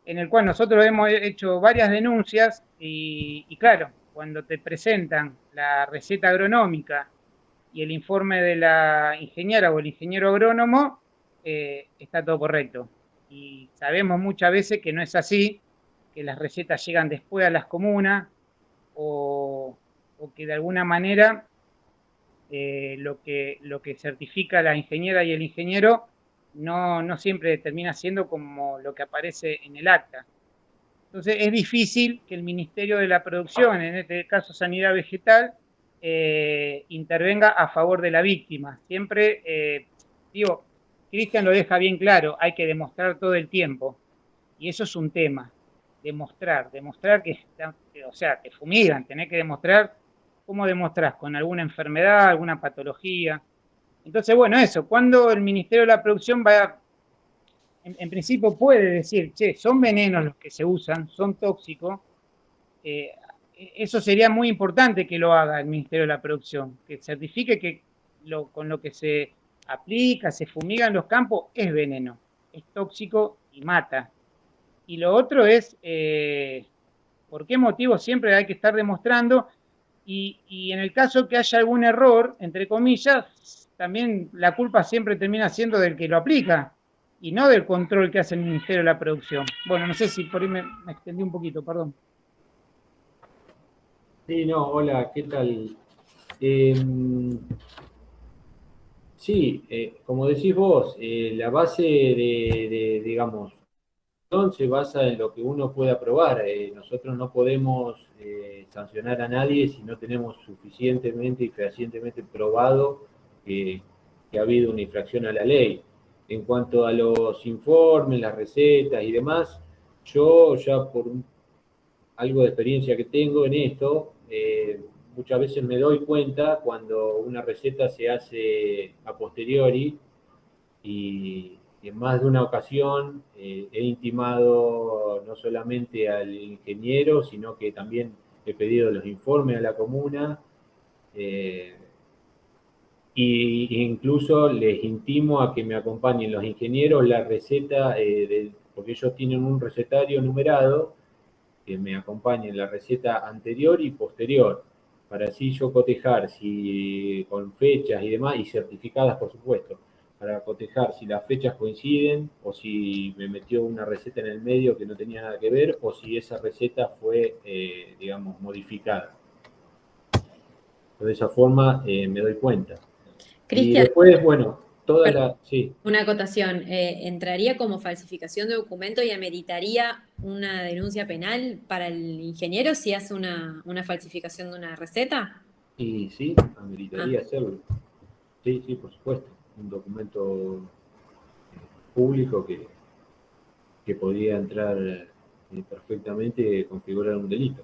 en el cual nosotros hemos hecho varias denuncias y claro, cuando te presentan la receta agronómica y el informe de la ingeniera o el ingeniero agrónomo, está todo correcto. Y sabemos muchas veces que no es así, que las recetas llegan después a las comunas o que de alguna manera lo que certifica la ingeniera y el ingeniero no siempre termina siendo como lo que aparece en el acta. Entonces es difícil que el Ministerio de la Producción, en este caso Sanidad Vegetal, intervenga a favor de la víctima. Siempre, Cristian lo deja bien claro, hay que demostrar todo el tiempo. Y eso es un tema, demostrar que, o sea, te fumigan, tenés que demostrar. ¿Cómo demostrás? Con alguna enfermedad, alguna patología. Entonces, bueno, eso, cuando el Ministerio de la Producción va, en principio puede decir, che, son venenos los que se usan, son tóxicos, eso sería muy importante que lo haga el Ministerio de la Producción, que certifique que con lo que se aplica, se fumiga en los campos, es veneno, es tóxico y mata. Y lo otro es, ¿por qué motivo siempre hay que estar demostrando? Y en el caso que haya algún error, entre comillas, también la culpa siempre termina siendo del que lo aplica y no del control que hace el Ministerio de la Producción. Bueno, no sé si por ahí me extendí un poquito, perdón. Sí, no, hola, ¿qué tal? Sí, como decís vos, la base digamos, se basa en lo que uno puede aprobar. Nosotros no podemos sancionar a nadie si no tenemos suficientemente y fehacientemente probado que ha habido una infracción a la ley. En cuanto a los informes, las recetas y demás, yo ya por algo de experiencia que tengo en esto, muchas veces me doy cuenta cuando una receta se hace a posteriori y en más de una ocasión he intimado no solamente al ingeniero, sino que también he pedido los informes a la comuna e incluso les intimo a que me acompañen los ingenieros la receta, porque ellos tienen un recetario numerado, que me acompañen la receta anterior y posterior, para así yo cotejar si con fechas y demás, y certificadas por supuesto, para cotejar si las fechas coinciden o si me metió una receta en el medio que no tenía nada que ver o si esa receta fue, digamos, modificada. De esa forma me doy cuenta. Cristian, y después, bueno, sí. Una acotación, ¿entraría como falsificación de documento y ameritaría una denuncia penal para el ingeniero si hace una falsificación de una receta? Y sí, ameritaría hacerlo. Sí, por supuesto. Un documento público que podría entrar perfectamente, configurar un delito.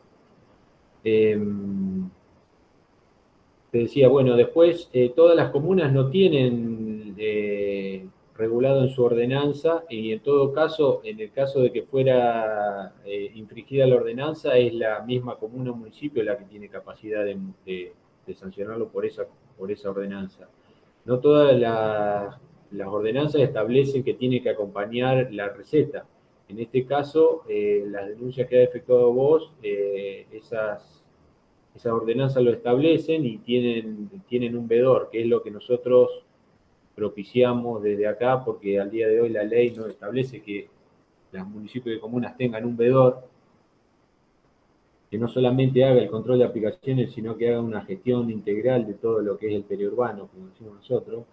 Te decía, bueno, después todas las comunas no tienen regulado en su ordenanza y en todo caso, en el caso de que fuera infringida la ordenanza, es la misma comuna o municipio la que tiene capacidad de sancionarlo por esa ordenanza. No todas las ordenanzas establecen que tiene que acompañar la receta. En este caso, las denuncias que ha efectuado vos, esas ordenanzas lo establecen y tienen un vedor, que es lo que nosotros propiciamos desde acá, porque al día de hoy la ley no establece que los municipios y comunas tengan un vedor que no solamente haga el control de aplicaciones, sino que haga una gestión integral de todo lo que es el periurbano, como decimos nosotros,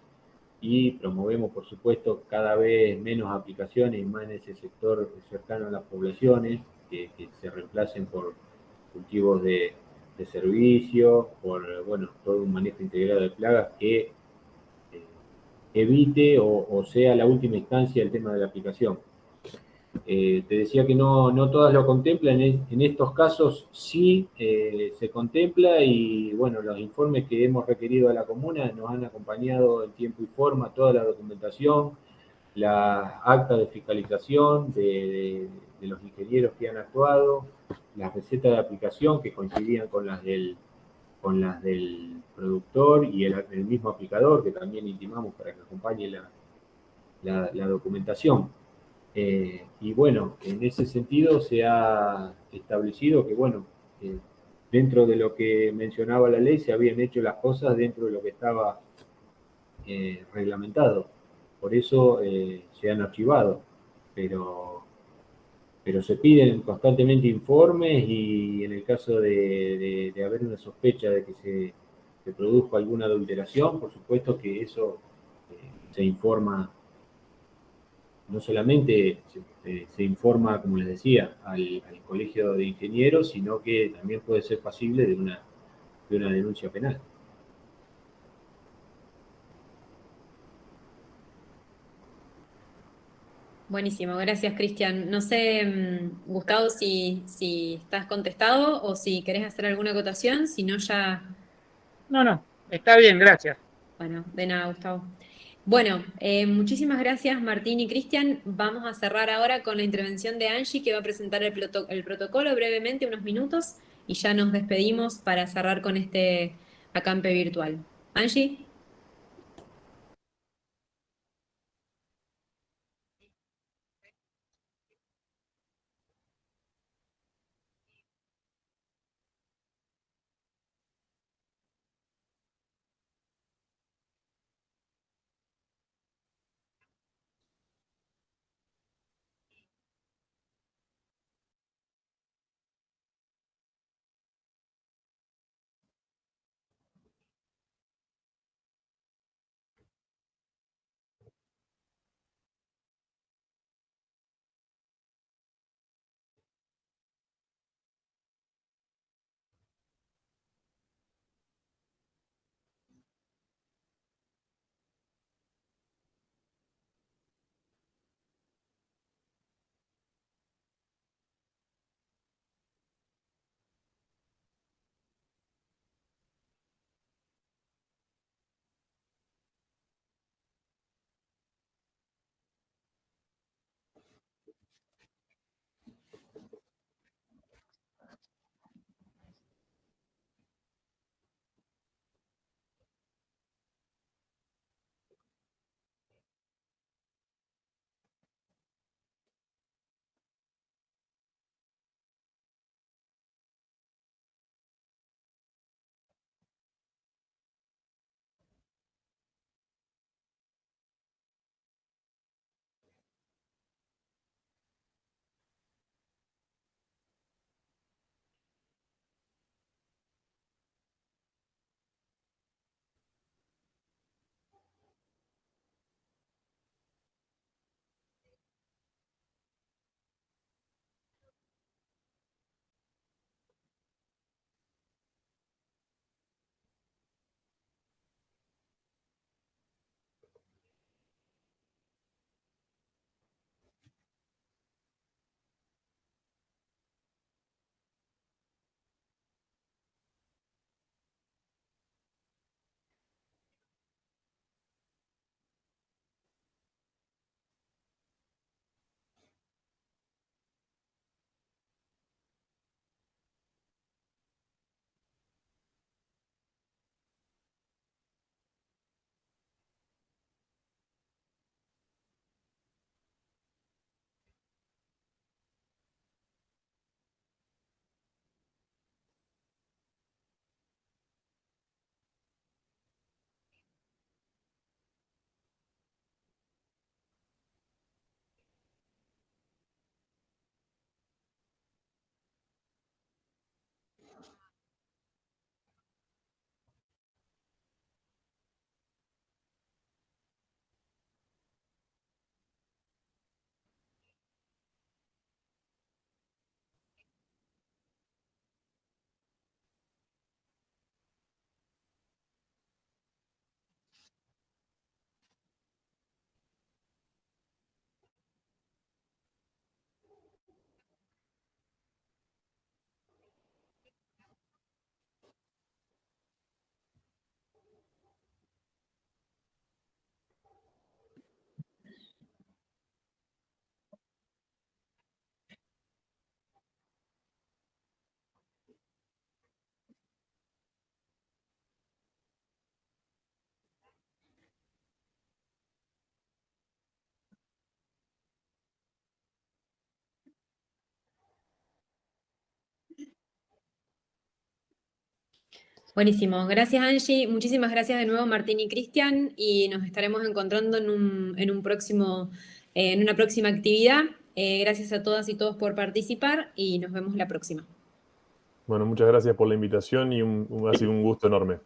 y promovemos, por supuesto, cada vez menos aplicaciones y más en ese sector cercano a las poblaciones, que se reemplacen por cultivos de servicio, por, bueno, todo un manejo integrado de plagas que evite o sea la última instancia el tema de la aplicación. Te decía que no todas lo contemplan, en estos casos sí se contempla y bueno, los informes que hemos requerido a la comuna nos han acompañado en tiempo y forma, toda la documentación, las actas de fiscalización de los ingenieros que han actuado, las recetas de aplicación que coincidían con las del con las del productor y el mismo aplicador, que también intimamos para que acompañe la documentación. Y bueno, en ese sentido se ha establecido que, bueno, dentro de lo que mencionaba la ley, se habían hecho las cosas dentro de lo que estaba reglamentado. Por eso se han archivado, pero se piden constantemente informes y en el caso de haber una sospecha de que se produjo alguna adulteración, por supuesto que eso se informa, no solamente se informa, como les decía, al Colegio de Ingenieros, sino que también puede ser pasible de una denuncia penal. Buenísimo, gracias Cristian. No sé, Gustavo, si estás contestado o si querés hacer alguna acotación, si no ya, No, no, está bien, gracias. bueno, de nada, Gustavo. Bueno, muchísimas gracias Martín y Cristian. Vamos a cerrar ahora con la intervención de Angie, que va a presentar el protocolo brevemente, unos minutos, y ya nos despedimos para cerrar con este acampe virtual. Angie. Buenísimo, gracias Angie, muchísimas gracias de nuevo Martín y Cristian y nos estaremos encontrando en una próxima actividad. Gracias a todas y todos por participar y nos vemos la próxima. Bueno, muchas gracias por la invitación y ha sido un gusto enorme.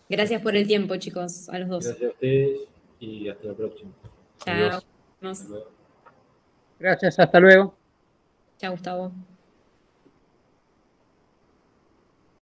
Gracias por el tiempo, chicos, a los dos. Gracias a ustedes y hasta la próxima. Chao. Adiós. Nos- Gracias, hasta luego. Chao, Gustavo.